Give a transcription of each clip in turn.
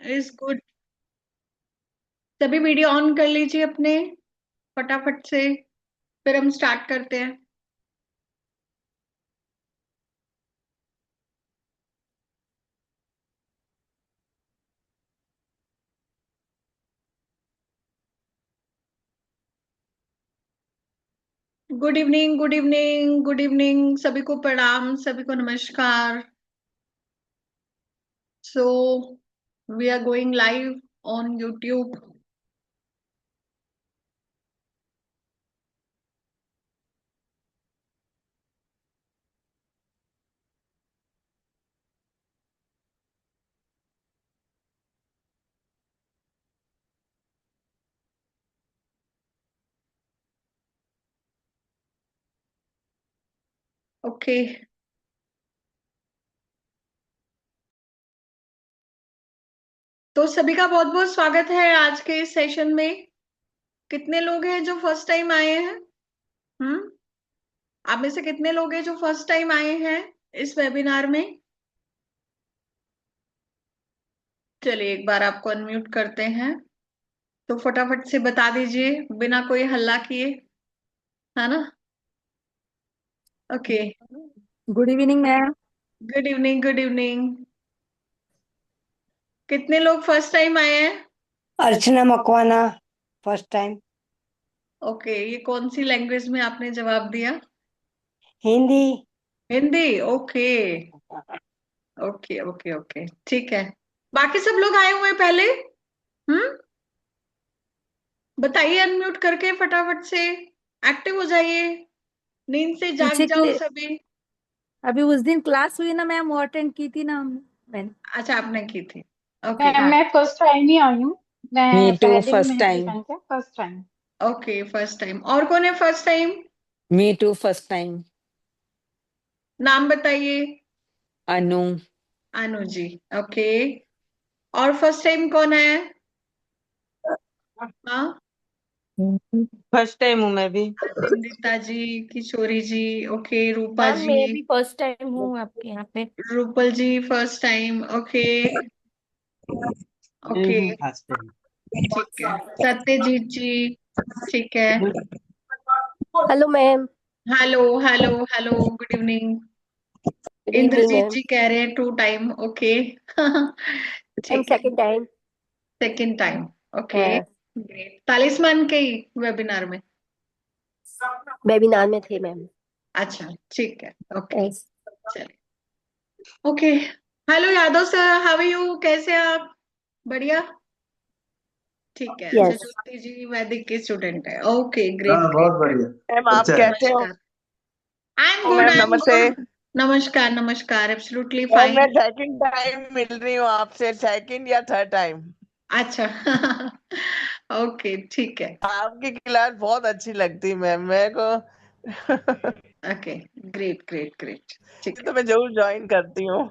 Is good. सभी video on कर लीजिए अपने फटाफट से, फिर हम स्टार्ट करते हैं। Good evening, good evening, good evening, सभी को प्रणाम, सभी को नमस्कार। So we are going live on YouTube. Okay, तो सभी का बहुत बहुत स्वागत है आज के इस सेशन में। कितने लोग हैं जो फर्स्ट टाइम आए हैं? हम्म आप में से कितने लोग हैं जो फर्स्ट टाइम आए हैं इस वेबिनार में? चलिए एक बार आपको अनम्यूट करते हैं, तो फटाफट से बता दीजिए बिना कोई हल्ला किए, है ना? Okay. Good evening ma'am. Good evening, good evening. कितने लोग फर्स्ट टाइम आए हैं? अर्चना मकवाना फर्स्ट टाइम। ओके, ये कौन सी लैंग्वेज में आपने जवाब दिया? Hindi. Hindi. Okay okay okay okay, ठीक है। बाकी सब लोग आए हुए हैं पहले? हम्म बताइए अनम्यूट करके फटाफट से, एक्टिव हो जाइए, नींद से जाग पीछे जाओ के सभी। अभी उस दिन क्लास हुई ना मैम, वो अटेंड की थी ना मैंने। अच्छा, आपने की थी। ओके मैम हाँ। मैं फर्स्ट टाइम ही आई हूँ। मी मैं टू पहले भी फर्स्ट मैंने टाइम। ज्वाइन किया first time. Okay, first time. और कौन है first time? Me too first time. नाम बताइए। अनु। अनु जी। ओके। और फर्स्ट टाइम कौन है? हाँ, फर्स्ट टाइम हूँ मैं भी। Nindita ji, Kishori ji, okay, Rupa ma'am ji. मैं भी फर्स्ट टाइम हूँ आपके यहाँ पे। Rupal ji first time, okay मैं ओके, हूँ फर्स्ट टाइम। ठीक है। सत्यजीत जी, ठीक है। Hello ma'am. Hello hello hello, good evening. Good evening Indrajit ma'am. जी कह रहे हैं टू टाइम, ओके मैम ठीक है। Second time. Second time, okay. हाँ, ग्रेट, तालिस्मान के ही वेबिनार में? वेबिनार में थे मैम। अच्छा, ठीक है, ओके। यस। चलिए, okay. Hello Yadav sir, how are you? कैसे हैं आप? बढ़िया, ठीक है। अच्छा, यस। ज्योति जी वैदिक के स्टूडेंट है, ओके, हाँ, ग्रेट बहुत ग्रेट। बढ़िया। मैम आप अच्छा है। कैसे हो? नमस्कार। I am good, ma'am I am नमस्ते। गुड। नमस्कार नमस्कार, एब्सोल्युटली मैम मैं फाइन। सेकंड टाइम मिल रही हूँ आपसे, सेकंड या थर्ड टाइम। अच्छा ओके, ठीक है। आपकी क्लास बहुत अच्छी लगती है मैम मेरे को ओके, ग्रेट ग्रेट ग्रेट, ठीक है। तो मैं जरूर ज्वाइन करती हूँ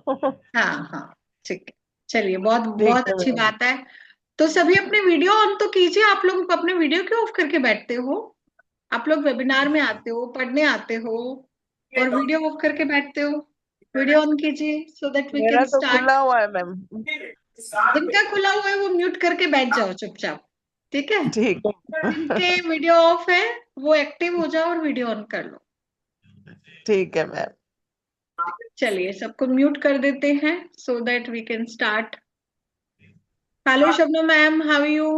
हाँ हाँ, ठीक है। चलिए, बहुत ठीक बहुत है अच्छी मैम। बात है। तो सभी अपने वीडियो ऑन तो कीजिए। आप लोग अपने वीडियो क्यों ऑफ करके बैठते हो? आप लोग वेबिनार में आते हो, पढ़ने आते हो, और वीडियो ऑफ करके बैठते हो। वीडियो ऑन कीजिए सो दैट वी मेरा कैन तो खुला स्टार्ट। हुआ है मैम। जिनका खुला हुआ है वो म्यूट करके बैठ जाओ चुपचाप, ठीक है। ठीक जिनके है वीडियो ऑफ है वो एक्टिव हो जाओ और वीडियो ऑन कर लो। ठीक है मैम। चलिए, सबको म्यूट कर देते हैं so that we can start. Hello Shabnam ma'am, how are you?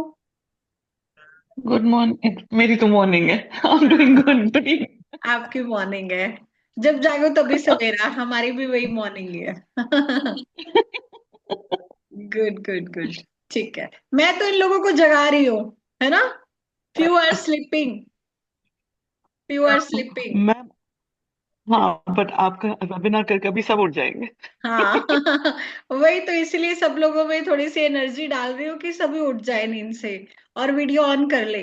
Good morning. मेरी तो मॉर्निंग है। I am doing good. आपकी मॉर्निंग है, जब जागो तभी सवेरा, हमारी भी वही मॉर्निंग है गुड गुड गुड, ठीक है। मैं तो इन लोगों को जगा रही हूँ, है ना? Few are sleeping, few are sleeping. Ma'am हाँ, बट आपका वेबिनार करके अभी सब उठ जाएंगे। हाँ वही तो, इसलिए सब लोगों में थोड़ी सी एनर्जी डाल रही हूँ कि सभी उठ जाए नींद से और वीडियो ऑन कर ले।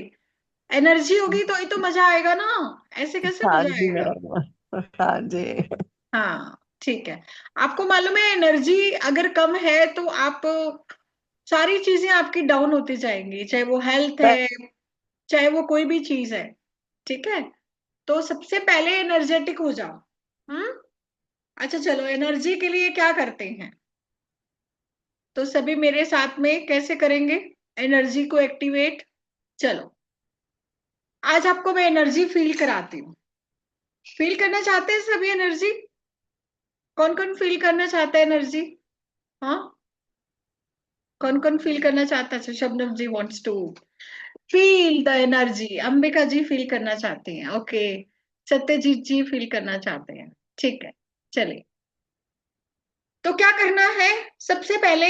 एनर्जी होगी तो ही तो मजा आएगा ना, ऐसे कैसे हाँ मजा जी आएगा? मैम। हाँ जी। हाँ, ठीक है। आपको मालूम है, एनर्जी अगर कम है तो आप, सारी चीजें आपकी डाउन होती जाएंगी, चाहे वो हेल्थ है, चाहे वो कोई भी चीज है, ठीक है। तो सबसे पहले एनर्जेटिक हो जाओ। हम्म अच्छा, चलो, एनर्जी के लिए क्या करते हैं? तो सभी मेरे साथ में कैसे करेंगे एनर्जी को एक्टिवेट। चलो, आज आपको मैं एनर्जी फील कराती हूँ। फील करना चाहते हैं सभी एनर्जी? कौन कौन फील करना चाहता है एनर्जी? हाँ, कौन कौन फील करना चाहता है? Shabnam ji wants to feel the energy. Ambika ji feel करना चाहती हैं। ओके, सत्यजीत जी फील करना चाहते हैं। ठीक है, चलिए। तो क्या करना है? सबसे पहले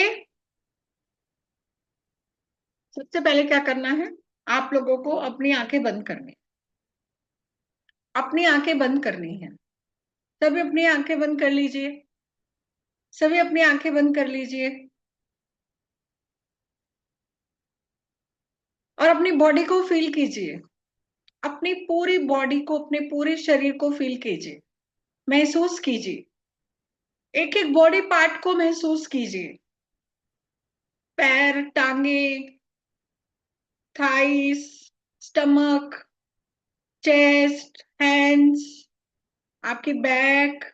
सबसे पहले क्या करना है? आप लोगों को अपनी आंखें बंद करनी, अपनी आंखें बंद करनी है। सभी अपनी आंखें बंद कर लीजिए। सभी अपनी आंखें बंद कर लीजिए और अपनी बॉडी को फील कीजिए। अपनी पूरी बॉडी को, अपने पूरे शरीर को फील कीजिए, महसूस कीजिए। एक एक बॉडी पार्ट को महसूस कीजिए। पैर, टांगे, थाइस, स्टमक, चेस्ट, हैंड्स, आपकी बैक,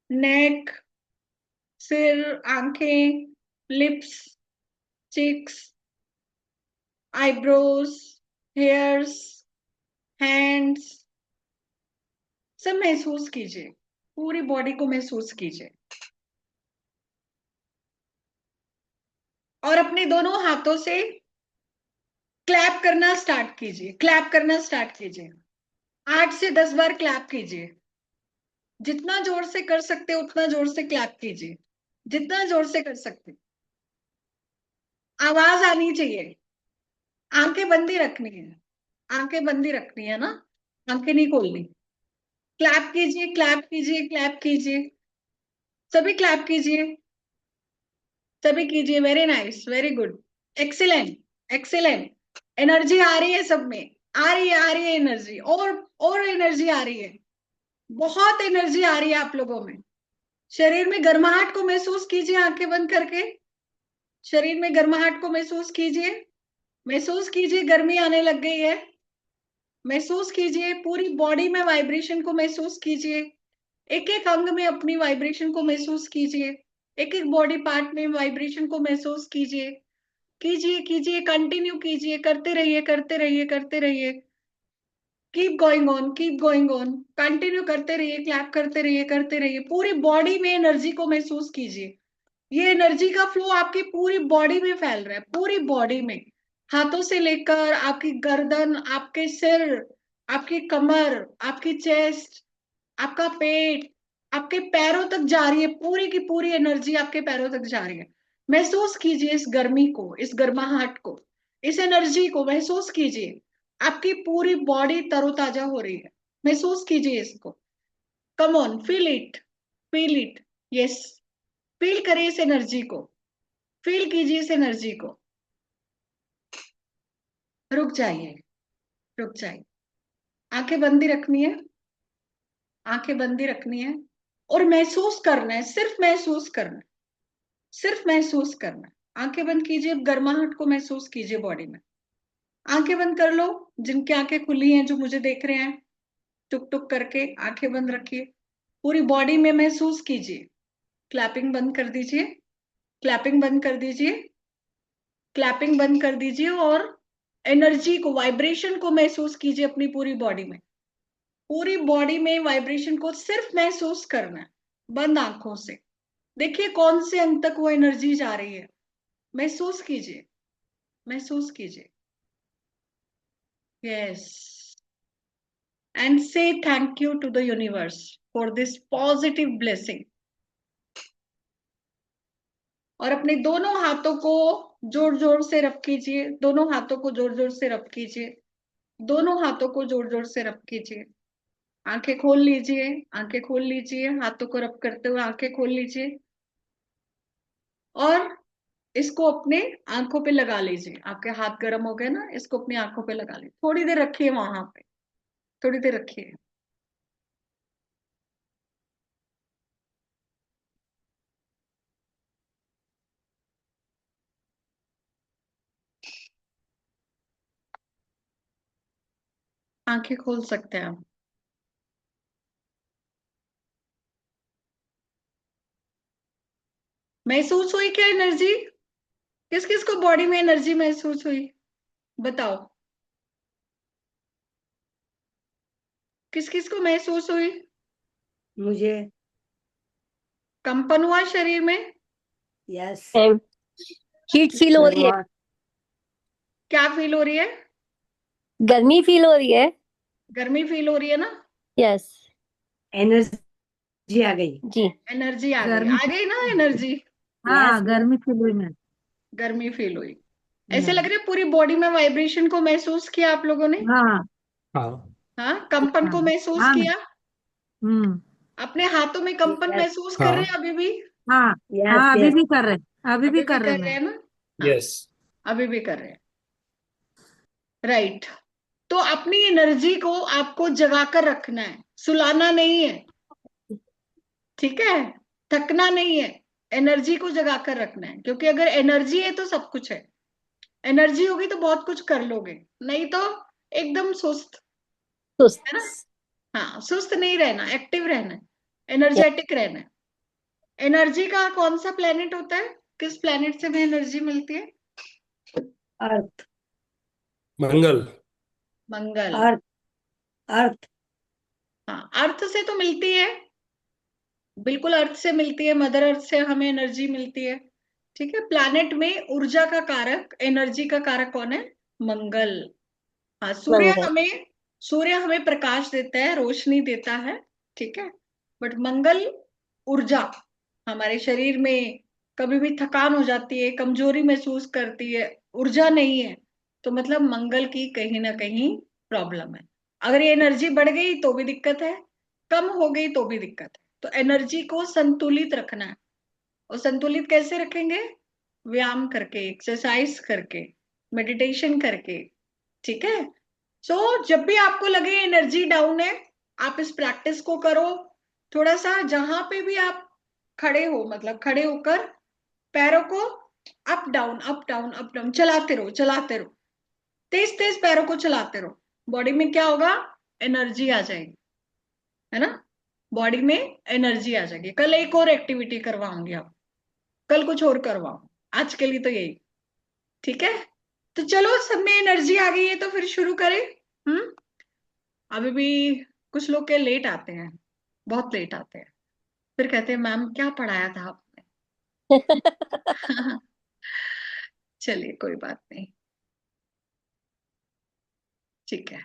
नेक, सिर, आंखें, lips, cheeks, eyebrows, hairs, hands, सब महसूस कीजिए। पूरी बॉडी को महसूस कीजिए और अपने दोनों हाथों से क्लैप करना स्टार्ट कीजिए। क्लैप करना स्टार्ट कीजिए। 8 से 10 बार क्लैप कीजिए। जितना जोर से कर सकते हो उतना जोर से क्लैप कीजिए, जितना जोर से कर सकते। आवाज आनी चाहिए। आंखें बंदी रखनी है, आंखें बंदी रखनी है ना, आंखें नहीं खोलनी। क्लैप कीजिए, क्लैप कीजिए, क्लैप कीजिए। सभी क्लैप कीजिए, सभी कीजिए। Very nice, very good, excellent, excellent. Energy आ रही है सब में, आ रही है, आ रही है एनर्जी। और एनर्जी आ रही है, बहुत एनर्जी आ रही है आप लोगों में। शरीर में गर्माहट को महसूस कीजिए आंखें बंद करके। शरीर में गर्माहट को महसूस कीजिए, महसूस कीजिए गर्मी आने लग गई है। महसूस कीजिए पूरी बॉडी में वाइब्रेशन को महसूस कीजिए। एक एक अंग में अपनी वाइब्रेशन को महसूस कीजिए। एक एक बॉडी पार्ट में वाइब्रेशन को महसूस कीजिए। कीजिए, कीजिए, कंटिन्यू कीजिए, करते रहिए, करते रहिए, करते रहिए। Keep going on, keep going on, continue करते रहिए, क्लैप करते रहिए, करते रहिए। पूरी बॉडी में एनर्जी को महसूस कीजिए। ये एनर्जी का फ्लो आपकी पूरी बॉडी में फैल रहा है, पूरी बॉडी में। हाथों से लेकर आपकी गर्दन, आपके सिर, आपकी कमर, आपकी चेस्ट, आपका पेट, आपके पैरों तक जा रही है। पूरी की पूरी एनर्जी आपके पैरों तक जा रही है। महसूस कीजिए इस गर्मी को, इस गर्माहट को, इस एनर्जी को महसूस कीजिए। आपकी पूरी बॉडी तरोताजा हो रही है। महसूस कीजिए इसको। Come on, feel it, feel it. Yes, feel करिए इस एनर्जी को, फील कीजिए इस एनर्जी को। रुक जाइए, रुक जाइए। आंखें बंदी रखनी है, आंखें बंदी रखनी है और महसूस करना है, सिर्फ महसूस करना है, सिर्फ महसूस करना है। आंखें बंद कीजिए, गर्माहट को महसूस कीजिए बॉडी में। आंखें बंद कर लो, जिनकी आंखें खुली हैं, जो मुझे देख रहे हैं, टुक टुक करके आंखें बंद रखिए। पूरी बॉडी में महसूस कीजिए। क्लैपिंग बंद कर दीजिए, क्लैपिंग बंद कर दीजिए, क्लैपिंग बंद कर दीजिए और एनर्जी को, वाइब्रेशन को महसूस कीजिए अपनी पूरी बॉडी में। पूरी बॉडी में वाइब्रेशन को सिर्फ महसूस करना है, बंद आंखों से। देखिए कौन से अंग तक वो एनर्जी जा रही है। महसूस कीजिए, महसूस कीजिए। यस, एंड से thank you to the universe for this positive blessing. और अपने दोनों हाथों को जोर जोर से रब कीजिए, दोनों हाथों को जोर जोर से रब कीजिए, दोनों हाथों को जोर जोर से रब कीजिए। आंखें खोल लीजिए, आंखें खोल लीजिए, हाथों को रब करते हुए आंखें खोल लीजिए और इसको अपने आंखों पे लगा लीजिए। आपके हाथ गर्म हो गए ना, इसको अपनी आंखों पे लगा लीजिए। थोड़ी देर रखिए वहां पे, थोड़ी देर रखिए। आंखें खोल सकते हैं आप। महसूस हुई क्या एनर्जी? किस किस को बॉडी में एनर्जी महसूस हुई? बताओ, किस किस को महसूस हुई? मुझे। कंपन हुआ शरीर में? यस। हीट फील हो रही है, क्या फील हो रही है? गर्मी फील हो रही है। गर्मी फील हो रही है ना? यस एनर्जी आ गई। जी। एनर्जी आ गई, गर्मी आ गई ना एनर्जी? हाँ, Yes, गर्मी फील हुई मैं। गर्मी फील हुई। ऐसे लग रहा है पूरी बॉडी में वाइब्रेशन को महसूस किया आप लोगों ने? हाँ हाँ हाँ, कंपन हाँ को महसूस हाँ। किया? हम्म। अपने हाथों में कंपन यस, महसूस कर रहे हाँ हैं अभी भी? हाँ यस, हाँ, अभी यस। भी कर रहे हैं, अभी भी अभी भी कर रहे कर हैं रहे मैं। हैं ना? हाँ, यस अभी भी कर रहे हैं। राइट। तो अपनी एनर्जी को आपको जगा कर रखना है, सुलाना नहीं है। ठीक है? थकना नहीं है, एनर्जी को जगा कर रखना है, क्योंकि अगर एनर्जी है तो सब कुछ है। एनर्जी होगी तो बहुत कुछ कर लोगे, नहीं तो एकदम सुस्त। सुस्त। है ना? हाँ, सुस्त नहीं रहना, एक्टिव रहना है, एनर्जेटिक रहना है। एनर्जी का कौन सा प्लेनेट होता है? किस प्लेनेट से हमें एनर्जी मिलती है? अर्थ। मंगल। मंगल। अर्थ। अर्थ। हाँ, अर्थ से तो मिलती है, बिल्कुल अर्थ से मिलती है, मदर अर्थ से हमें एनर्जी मिलती है। ठीक है? प्लैनेट में ऊर्जा का कारक, एनर्जी का कारक कौन है? मंगल। हाँ, मंगल। सूर्य हमें प्रकाश देता है, रोशनी देता है। ठीक है? बट मंगल ऊर्जा, हमारे शरीर में कभी भी थकान हो जाती है, कमजोरी महसूस करती है, ऊर्जा नहीं है, तो मतलब मंगल की कहीं ना कहीं प्रॉब्लम है। अगर ये एनर्जी बढ़ गई तो भी दिक्कत है, कम हो गई तो भी दिक्कत है। तो एनर्जी को संतुलित रखना है। और संतुलित कैसे रखेंगे? व्यायाम करके, एक्सरसाइज करके, मेडिटेशन करके। ठीक है? जब भी आपको लगे एनर्जी डाउन है, आप इस प्रैक्टिस को करो। थोड़ा सा जहां पे भी आप खड़े हो, मतलब खड़े होकर पैरों को up down up down up down चलाते रहो, चलाते रहो, तेज तेज पैरों को चलाते रहो। बॉडी में क्या होगा? एनर्जी आ जाएगी, है ना? बॉडी में एनर्जी आ जाएगी। कल एक और एक्टिविटी करवाऊंगी, आप कल कुछ और करवाओ, आज के लिए तो यही। ठीक है? तो चलो, सब में एनर्जी आ गई है तो फिर शुरू करें। हम्म। अभी भी कुछ लोग के लेट आते हैं, बहुत लेट आते हैं, फिर कहते हैं मैम क्या पढ़ाया था आपने? चलिए, कोई बात नहीं। ठीक है,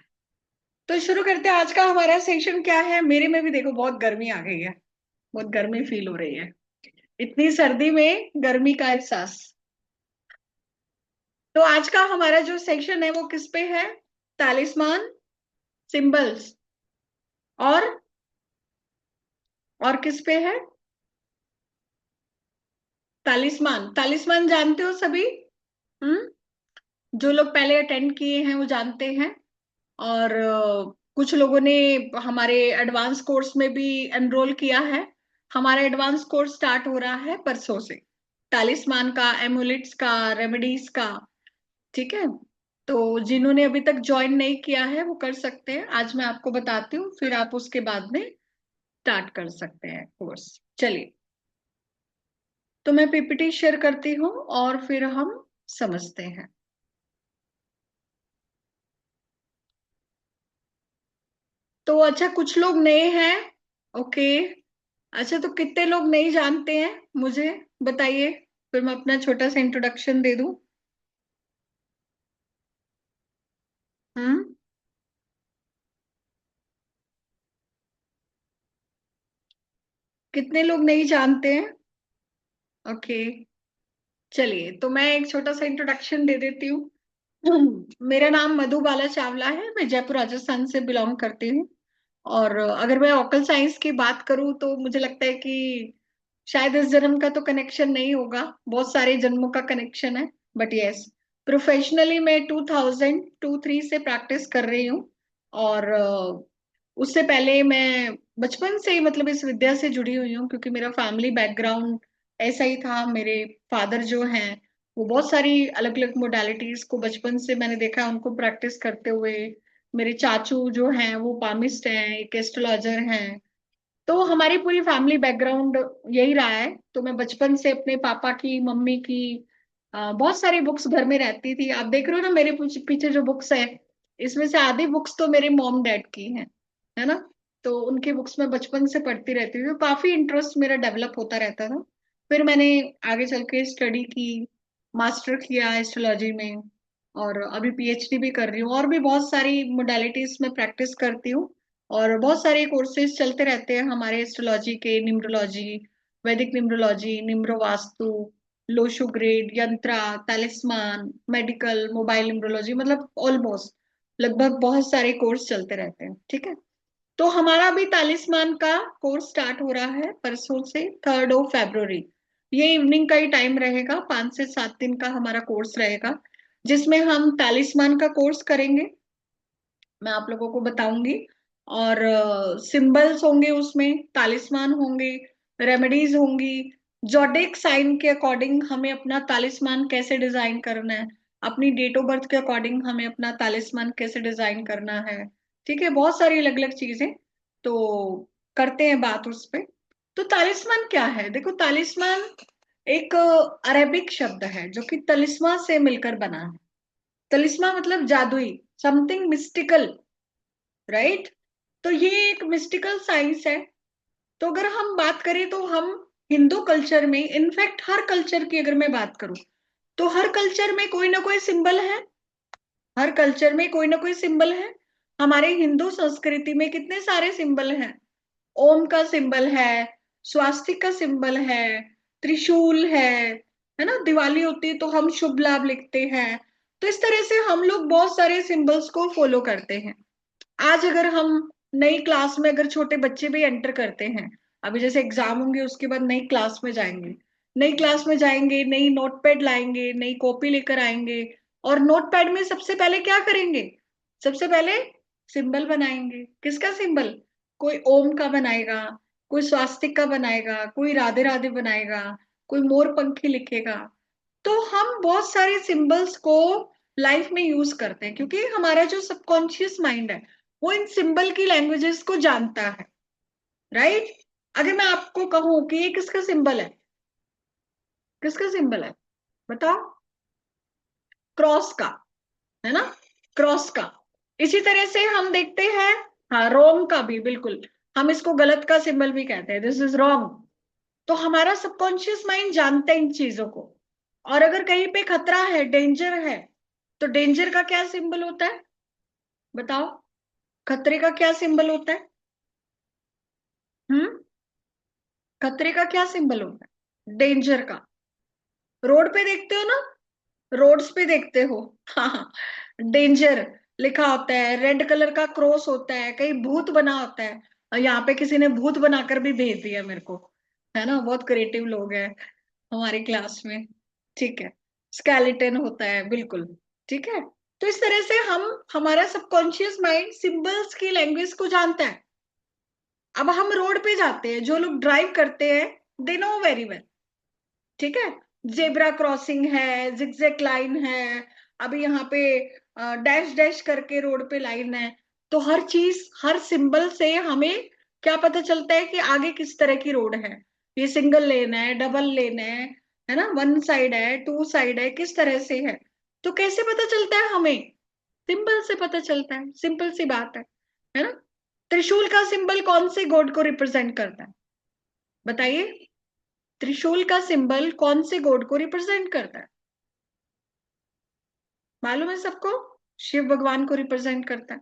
तो शुरू करते हैं। आज का हमारा सेशन क्या है? मेरे में भी देखो बहुत गर्मी आ गई है, बहुत गर्मी फील हो रही है, इतनी सर्दी में गर्मी का एहसास। तो आज का हमारा जो सेक्शन है वो किस पे है? तालिस्मान, सिंबल्स, और किस पे है? तालिस्मान। तालिस्मान जानते हो सभी? जो लोग पहले अटेंड किए हैं वो जानते हैं। और कुछ लोगों ने हमारे एडवांस कोर्स में भी एनरोल किया है। हमारा एडवांस कोर्स स्टार्ट हो रहा है परसों से, तालिस्मान का, एमुलेट्स का, रेमेडीज का। ठीक है? तो जिन्होंने अभी तक ज्वाइन नहीं किया है वो कर सकते हैं। आज मैं आपको बताती हूँ, फिर आप उसके बाद में स्टार्ट कर सकते हैं कोर्स। चलिए, तो मैं पीपीटी शेयर करती हूँ और फिर हम समझते हैं। तो अच्छा, कुछ लोग नए हैं। ओके। अच्छा, तो कितने लोग नहीं जानते हैं मुझे बताइए, फिर मैं अपना छोटा सा इंट्रोडक्शन दे दूं। हम्म। कितने लोग नहीं जानते हैं? ओके। चलिए, तो मैं एक छोटा सा इंट्रोडक्शन दे देती हूँ। मेरा नाम मधुबाला चावला है, मैं जयपुर राजस्थान से बिलोंग करती हूँ। और अगर मैं ऑकल साइंस की बात करूँ तो मुझे लगता है कि शायद इस जन्म का तो कनेक्शन नहीं होगा, बहुत सारे जन्मों का कनेक्शन है। बट यस, प्रोफेशनली मैं 2002-3 से प्रैक्टिस कर रही हूँ। और उससे पहले मैं बचपन से ही मतलब इस विद्या से जुड़ी हुई हूँ, क्योंकि मेरा फैमिली बैकग्राउंड ऐसा ही था। मेरे फादर जो हैं वो बहुत सारी अलग अलग मोडालिटीज को बचपन से मैंने देखा है उनको प्रैक्टिस करते हुए। मेरे चाचू जो हैं वो पामिस्ट हैं, एक एस्ट्रोलॉजर हैं। तो हमारी पूरी फैमिली बैकग्राउंड यही रहा है। तो मैं बचपन से अपने पापा की, मम्मी की बहुत सारी बुक्स घर में रहती थी। आप देख रहे हो ना मेरे पीछे जो बुक्स है, इसमें से आधी बुक्स तो मेरे मॉम डैड की हैं, है ना। तो उनकी बुक्स मैं बचपन से पढ़ती रहती थी, तो काफी इंटरेस्ट मेरा डेवलप होता रहता था। फिर मैंने आगे चल के स्टडी की, मास्टर किया एस्ट्रोलॉजी में, और अभी पीएचडी भी कर रही हूँ, और भी बहुत सारी मोडालिटीज में प्रैक्टिस करती हूँ। और बहुत सारे कोर्सेज चलते रहते हैं हमारे एस्ट्रोलॉजी के, न्यूमरोलॉजी, वैदिक न्यूमरोलॉजी, निम्रो वास्तु, लोशो ग्रेड, यंत्रा, तलिस्मान, मेडिकल, मोबाइल न्यूमरोलॉजी, मतलब ऑलमोस्ट लगभग बहुत सारे कोर्स चलते रहते हैं। ठीक है, तो हमारा अभी तालिस्मान का कोर्स स्टार्ट हो रहा है परसों से, 3 ये इवनिंग का ही टाइम रहेगा, 5 से 7 दिन का हमारा कोर्स रहेगा, जिसमें हम तालिस्मान का कोर्स करेंगे, मैं आप लोगों को बताऊंगी। और सिंबल्स होंगे उसमें, तालिस्मान होंगे, रेमेडीज होंगी, जोडिक साइन के अकॉर्डिंग हमें अपना तालिस्मान कैसे डिजाइन करना है, अपनी डेट ऑफ बर्थ के अकॉर्डिंग हमें अपना तालिस्मान कैसे डिजाइन करना है। ठीक है, बहुत सारी अलग अलग चीजें, तो करते हैं बात उस पे। तो तालिस्मान क्या है? देखो, तालिस्मान एक अरेबिक शब्द है जो कि तलिस्मा से मिलकर बना है। तलिस्मा मतलब जादुई, समथिंग मिस्टिकल, राइट। तो ये एक मिस्टिकल साइंस है। तो अगर हम बात करें तो हम हिंदू कल्चर में, इनफैक्ट हर कल्चर की अगर मैं बात करूं, तो हर कल्चर में कोई ना कोई सिंबल है, हर कल्चर में कोई ना कोई सिंबल है। हमारे हिंदू संस्कृति में कितने सारे सिंबल हैं। ओम का सिंबल है, स्वास्तिक का सिंबल है, त्रिशूल है ना। दिवाली होती है तो हम शुभ लाभ लिखते हैं। तो इस तरह से हम लोग बहुत सारे सिंबल्स को फॉलो करते हैं। आज अगर हम नई क्लास में, अगर छोटे बच्चे भी एंटर करते हैं, अभी जैसे एग्जाम होंगे उसके बाद नई क्लास में जाएंगे, नई क्लास में जाएंगे, नई नोटपैड लाएंगे, नई कॉपी लेकर आएंगे, और नोटपैड में सबसे पहले क्या करेंगे? सबसे पहले सिंबल बनाएंगे। किसका सिंबल? कोई ओम का बनाएगा, कोई स्वास्तिक का बनाएगा, कोई राधे राधे बनाएगा, कोई मोर पंखी लिखेगा। तो हम बहुत सारे सिंबल्स को लाइफ में यूज करते हैं, क्योंकि हमारा जो सबकॉन्शियस माइंड है वो इन सिंबल की लैंग्वेजेस को जानता है, राइट। अगर मैं आपको कहूं कि ये किसका सिंबल है, किसका सिंबल है बताओ? क्रॉस का, है ना, क्रॉस का। इसी तरह से हम देखते हैं, हाँ, रोम का भी, बिल्कुल, हम इसको गलत का सिंबल भी कहते हैं, दिस इज रॉन्ग। तो हमारा सबकॉन्शियस माइंड जानता है इन चीजों को। और अगर कहीं पे खतरा है, डेंजर है, तो डेंजर का क्या सिंबल होता है बताओ? खतरे का क्या सिंबल होता है? खतरे का क्या सिंबल होता है? डेंजर का। रोड पे देखते हो ना, रोड्स पे देखते हो, हाँ, डेंजर लिखा होता है, रेड कलर का क्रॉस होता है, कहीं भूत बना होता है। और यहाँ पे किसी ने भूत बनाकर भी भेज दिया मेरे को, है ना, बहुत क्रिएटिव लोग हैं हमारी क्लास में। ठीक है, स्केलेटन होता है, बिल्कुल। ठीक है, तो इस तरह से हम, हमारा सबकॉन्शियस माइंड सिंबल्स की लैंग्वेज को जानता है। अब हम रोड पे जाते हैं, जो लोग ड्राइव करते हैं दे नो वेरी वेल, ठीक है, जेब्रा क्रॉसिंग है, जिगजैग लाइन है, अभी यहाँ पे डैश डैश करके रोड पे लाइन है। तो हर चीज, हर सिंबल से हमें क्या पता चलता है कि आगे किस तरह की रोड है, ये सिंगल लेन है, डबल लेन है ना, वन साइड है, टू साइड है, किस तरह से है। तो कैसे पता चलता है हमें? सिंबल से पता चलता है, सिंपल सी बात है ना। त्रिशूल का सिंबल कौन से गॉड को रिप्रेजेंट करता है बताइए? त्रिशूल का सिंबल कौन से गॉड को रिप्रेजेंट करता है? मालूम है सबको? शिव भगवान को रिप्रेजेंट करता है,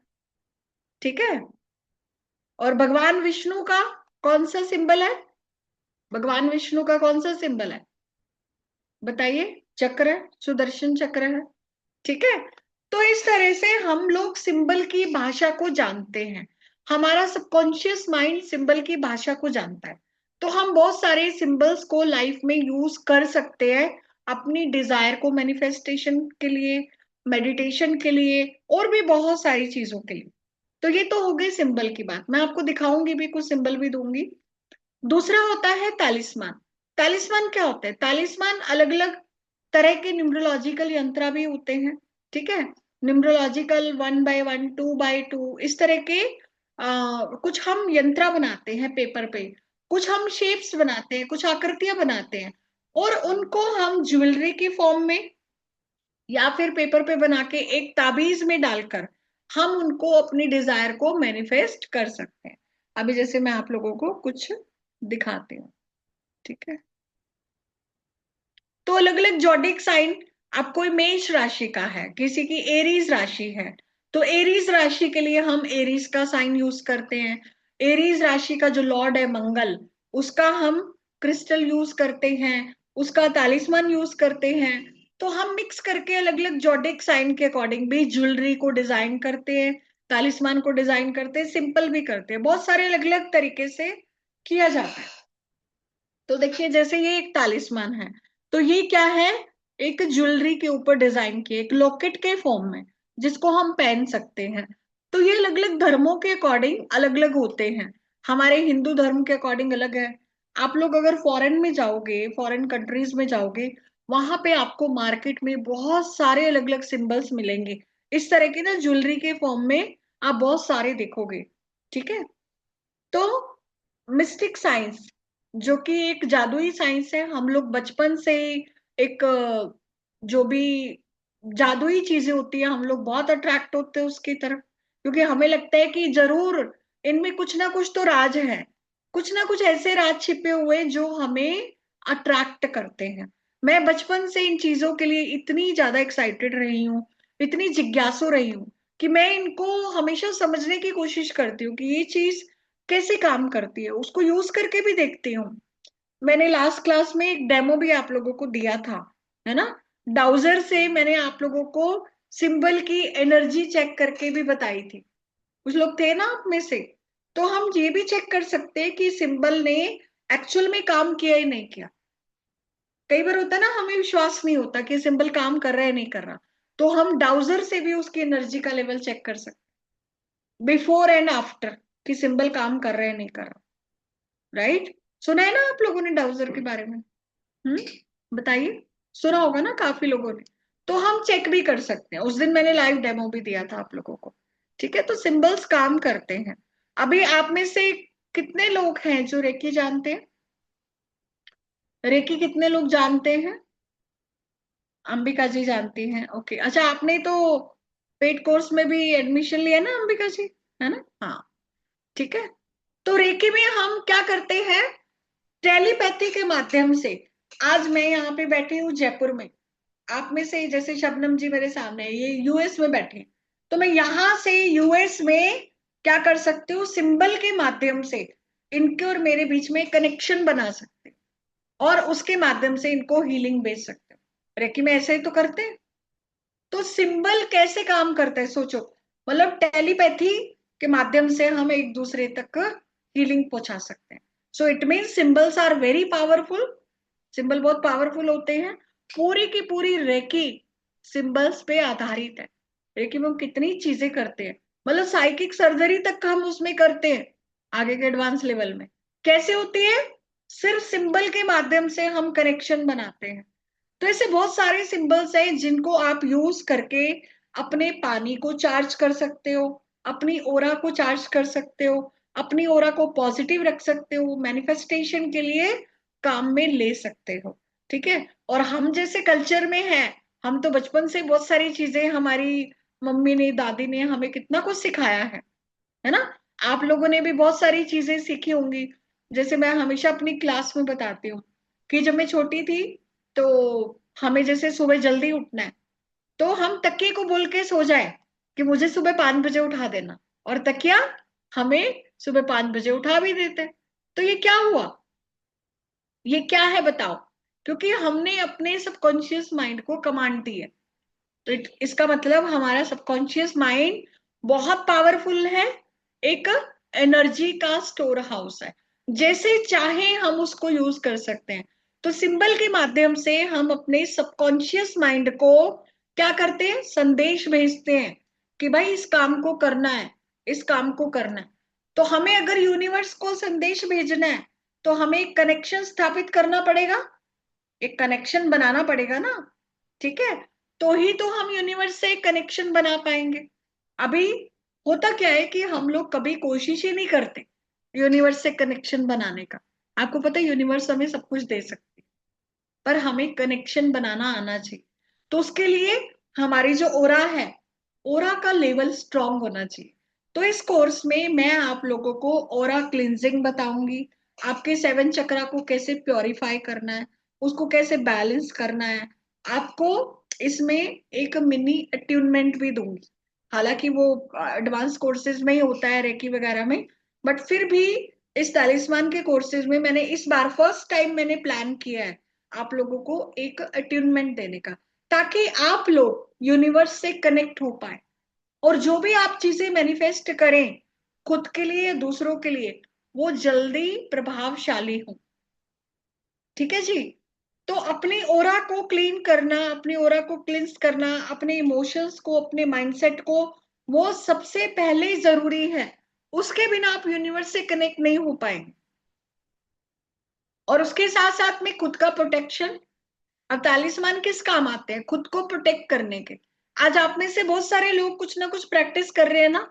ठीक है। और भगवान विष्णु का कौन सा सिंबल है? भगवान विष्णु का कौन सा सिंबल है बताइए? चक्र है, सुदर्शन चक्र है, ठीक है। तो इस तरह से हम लोग सिंबल की भाषा को जानते हैं, हमारा सबकॉन्शियस माइंड सिंबल की भाषा को जानता है। तो हम बहुत सारे सिंबल्स को लाइफ में यूज कर सकते हैं, अपनी डिजायर को मैनिफेस्टेशन के लिए, मेडिटेशन के लिए, और भी बहुत सारी चीजों के लिए। तो ये तो हो गई सिंबल की बात, मैं आपको दिखाऊंगी भी, कुछ सिंबल भी दूंगी। दूसरा होता है तालिस्मान। तालिस्मान क्या होता है? तालिस्मान अलग अलग तरह के न्यूमरोलॉजिकल यंत्र भी होते हैं, ठीक है। न्यूमरोलॉजिकल 1 by 1, 2 by 2, इस तरह के कुछ हम यंत्र बनाते हैं पेपर पे, कुछ हम शेप्स बनाते हैं, कुछ आकृतियां बनाते हैं, और उनको हम ज्वेलरी की फॉर्म में या फिर पेपर पे बना के एक ताबीज में डालकर हम उनको अपनी डिजायर को मैनिफेस्ट कर सकते हैं। अभी जैसे मैं आप लोगों को कुछ दिखाती हूँ, ठीक है। तो अलग अलग जॉडिक साइन, आप कोई मेष राशि का है, किसी की एरीज राशि है, तो एरीज राशि के लिए हम एरीज का साइन यूज करते हैं। एरीज राशि का जो लॉर्ड है मंगल, उसका हम क्रिस्टल यूज करते हैं, उसका तालिस्मान यूज करते हैं। तो हम मिक्स करके अलग अलग जॉडिक साइन के अकॉर्डिंग भी ज्वेलरी को डिजाइन करते हैं, तालिस्मान को डिजाइन करते हैं, सिंपल भी करते हैं, बहुत सारे अलग अलग तरीके से किया जाता है। तो देखिए जैसे ये एक तालिस्मान है, तो ये क्या है, एक ज्वेलरी के ऊपर डिजाइन किए, एक लॉकेट के फॉर्म में, जिसको हम पहन सकते हैं। तो ये अलग अलग धर्मों के अकॉर्डिंग अलग अलग होते हैं। हमारे हिंदू धर्म के अकॉर्डिंग अलग है। आप लोग अगर फॉरेन में जाओगे, फॉरेन कंट्रीज में जाओगे, वहां पे आपको मार्केट में बहुत सारे अलग अलग सिंबल्स मिलेंगे, इस तरह के ना ज्वेलरी के फॉर्म में आप बहुत सारे देखोगे, ठीक है। तो मिस्टिक साइंस, जो कि एक जादुई साइंस है, हम लोग बचपन से एक जो भी जादुई चीजें होती है, हम लोग बहुत अट्रैक्ट होते हैं उसकी तरफ, क्योंकि हमें लगता है कि जरूर इनमें कुछ ना कुछ तो राज है, कुछ ना कुछ ऐसे राज छिपे हुए जो हमें अट्रैक्ट करते हैं। मैं बचपन से इन चीजों के लिए इतनी ज्यादा एक्साइटेड रही हूँ, इतनी जिज्ञासु रही हूँ, कि मैं इनको हमेशा समझने की कोशिश करती हूँ कि ये चीज कैसे काम करती है, उसको यूज करके भी देखती हूँ। मैंने लास्ट क्लास में एक डेमो भी आप लोगों को दिया था, है ना। डाउजर से मैंने आप लोगों को सिंबल की एनर्जी चेक करके भी बताई थी, कुछ लोग थे ना आप में से। तो हम ये भी चेक कर सकते हैं कि सिंबल ने एक्चुअल में काम किया या नहीं किया। कई बार होता है ना, हमें विश्वास नहीं होता कि सिंबल काम कर रहा है नहीं कर रहा, तो हम डाउजर से भी उसकी एनर्जी का लेवल चेक कर सकते, बिफोर एंड आफ्टर, कि सिंबल काम कर रहा है नहीं कर रहा। राइट, सुना है ना आप लोगों ने डाउजर के बारे में? बताइए, सुना होगा ना काफी लोगों ने। तो हम चेक भी कर सकते हैं, उस दिन मैंने लाइव डेमो भी दिया था आप लोगों को, ठीक है। तो सिंबल्स काम करते हैं। अभी आप में से कितने लोग हैं जो रेकी जानते हैं? रेकी कितने लोग जानते हैं? अंबिका जी जानती हैं, ओके। अच्छा, आपने तो पेड कोर्स में भी एडमिशन लिया ना अंबिका जी, है ना? हाँ, ठीक है। तो रेकी में हम क्या करते हैं, टेलीपैथी के माध्यम से। आज मैं यहाँ पे बैठी हूँ जयपुर में, आप में से जैसे शबनम जी मेरे सामने है, ये यूएस में बैठे हैं, तो मैं यहां से यूएस में क्या कर सकती हूँ, सिंबल के माध्यम से इनके और मेरे बीच में कनेक्शन बना सकते हैं, और उसके माध्यम से इनको हीलिंग भेज सकते हैं। रेकी में ऐसे ही तो करते हैं। तो सिंबल कैसे काम करता है सोचो, मतलब टेलीपैथी के माध्यम से हम एक दूसरे तक हीलिंग पहुंचा सकते हैं। So it mean symbols are very powerful, symbol बहुत पावरफुल होते हैं। पूरी की पूरी रेकी सिंबल्स पे आधारित है। रेकी में हम कितनी चीजें करते हैं, मतलब साइकिक सर्जरी तक हम उसमें करते हैं आगे के एडवांस लेवल में। कैसे होती है? सिर्फ सिंबल के माध्यम से हम कनेक्शन बनाते हैं। तो ऐसे बहुत सारे सिंबल्स हैं जिनको आप यूज करके अपने पानी को चार्ज कर सकते हो, अपनी ओरा को चार्ज कर सकते हो, अपनी ओरा को पॉजिटिव रख सकते हो, मैनिफेस्टेशन के लिए काम में ले सकते हो, ठीक है। और हम जैसे कल्चर में है, हम तो बचपन से बहुत सारी चीजें, हमारी मम्मी ने दादी ने हमें कितना कुछ सिखाया है ना। आप लोगों ने भी बहुत सारी चीजें सीखी होंगी। जैसे मैं हमेशा अपनी क्लास में बताती हूँ कि जब मैं छोटी थी, तो हमें जैसे सुबह जल्दी उठना है, तो हम तकिए को बोल के सो जाए कि मुझे सुबह 5 बजे उठा देना, और तकिया हमें सुबह 5 बजे उठा भी देते। तो ये क्या हुआ, ये क्या है बताओ? क्योंकि हमने अपने सबकॉन्शियस माइंड को कमांड दी है। तो इसका मतलब हमारा सबकॉन्शियस माइंड बहुत पावरफुल है, एक एनर्जी का स्टोर हाउस है, जैसे चाहे हम उसको यूज कर सकते हैं। तो सिंबल के माध्यम से हम अपने सबकॉन्शियस माइंड को क्या करते हैं, संदेश भेजते हैं कि भाई इस काम को करना है, इस काम को करना है। तो हमें अगर यूनिवर्स को संदेश भेजना है, तो हमें एक कनेक्शन स्थापित करना पड़ेगा, एक कनेक्शन बनाना पड़ेगा ना, ठीक है। तो ही तो हम यूनिवर्स से कनेक्शन बना पाएंगे। अभी होता क्या है कि हम लोग कभी कोशिश ही नहीं करते यूनिवर्स से कनेक्शन बनाने का। आपको पता है यूनिवर्स हमें सब कुछ दे सकती है, पर हमें कनेक्शन बनाना आना चाहिए। तो उसके लिए हमारी जो ओरा है, ओरा का लेवल स्ट्रांग होना चाहिए। तो इस कोर्स में मैं आप लोगों को ओरा क्लिनजिंग बताऊंगी, आपके 7 चक्रा को कैसे प्योरीफाई करना है, उसको कैसे बैलेंस करना है। आपको इसमें एक मिनी अट्यूनमेंट भी दूंगी, हालांकि वो एडवांस कोर्सेज में ही होता है रेकी वगैरह में, बट फिर भी इस तालिस्मान के कोर्सेज में मैंने इस बार फर्स्ट टाइम मैंने प्लान किया है आप लोगों को एक अट्यूनमेंट देने का, ताकि आप लोग यूनिवर्स से कनेक्ट हो पाए और जो भी आप चीजें मैनिफेस्ट करें खुद के लिए दूसरों के लिए, वो जल्दी प्रभावशाली हो। ठीक है जी। तो अपनी ओरा को क्लीन करना, अपनी ओरा को क्लिंस करना, अपने इमोशंस को, अपने माइंडसेट को, वो सबसे पहले जरूरी है। उसके बिना आप यूनिवर्स से कनेक्ट नहीं हो पाएंगे। और उसके साथ साथ में खुद का प्रोटेक्शन। अब तालिस्मान किस काम आते हैं? खुद को प्रोटेक्ट करने के। आज आप में से बहुत सारे लोग कुछ ना कुछ प्रैक्टिस कर रहे हैं ना।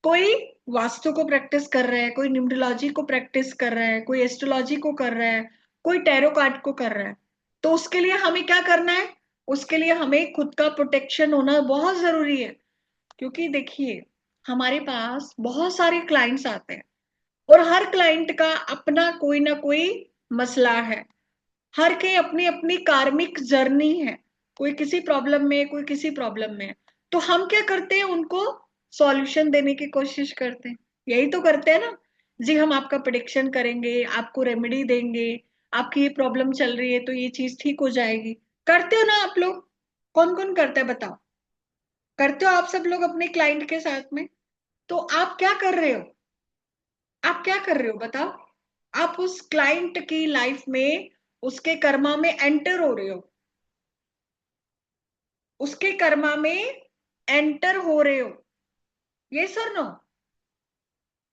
कोई वास्तु को प्रैक्टिस कर रहा है, कोई न्यूमरोलॉजी को प्रैक्टिस कर रहा है, कोई एस्ट्रोलॉजी को कर रहा है, कोई टैरो कार्ड को कर रहा है। तो उसके लिए हमें क्या करना है? उसके लिए हमें खुद का प्रोटेक्शन होना बहुत जरूरी है। क्योंकि देखिए, हमारे पास बहुत सारे क्लाइंट्स आते हैं और हर क्लाइंट का अपना कोई ना कोई मसला है, हर के अपनी अपनी कार्मिक जर्नी है। कोई किसी प्रॉब्लम में, कोई किसी प्रॉब्लम में है। तो हम क्या करते हैं? उनको सॉल्यूशन देने की कोशिश करते हैं। यही तो करते हैं ना जी। हम आपका प्रेडिक्शन करेंगे, आपको रेमेडी देंगे, आपकी ये प्रॉब्लम चल रही है तो ये चीज ठीक हो जाएगी। करते हो ना आप लोग? कौन कौन करता है बताओ? करते हो आप सब लोग अपने क्लाइंट के साथ में? तो आप क्या कर रहे हो? आप क्या कर रहे हो बताओ? आप उस क्लाइंट की लाइफ में, उसके कर्मा में एंटर हो रहे हो, उसके कर्मा में एंटर हो रहे हो। ये सर नो?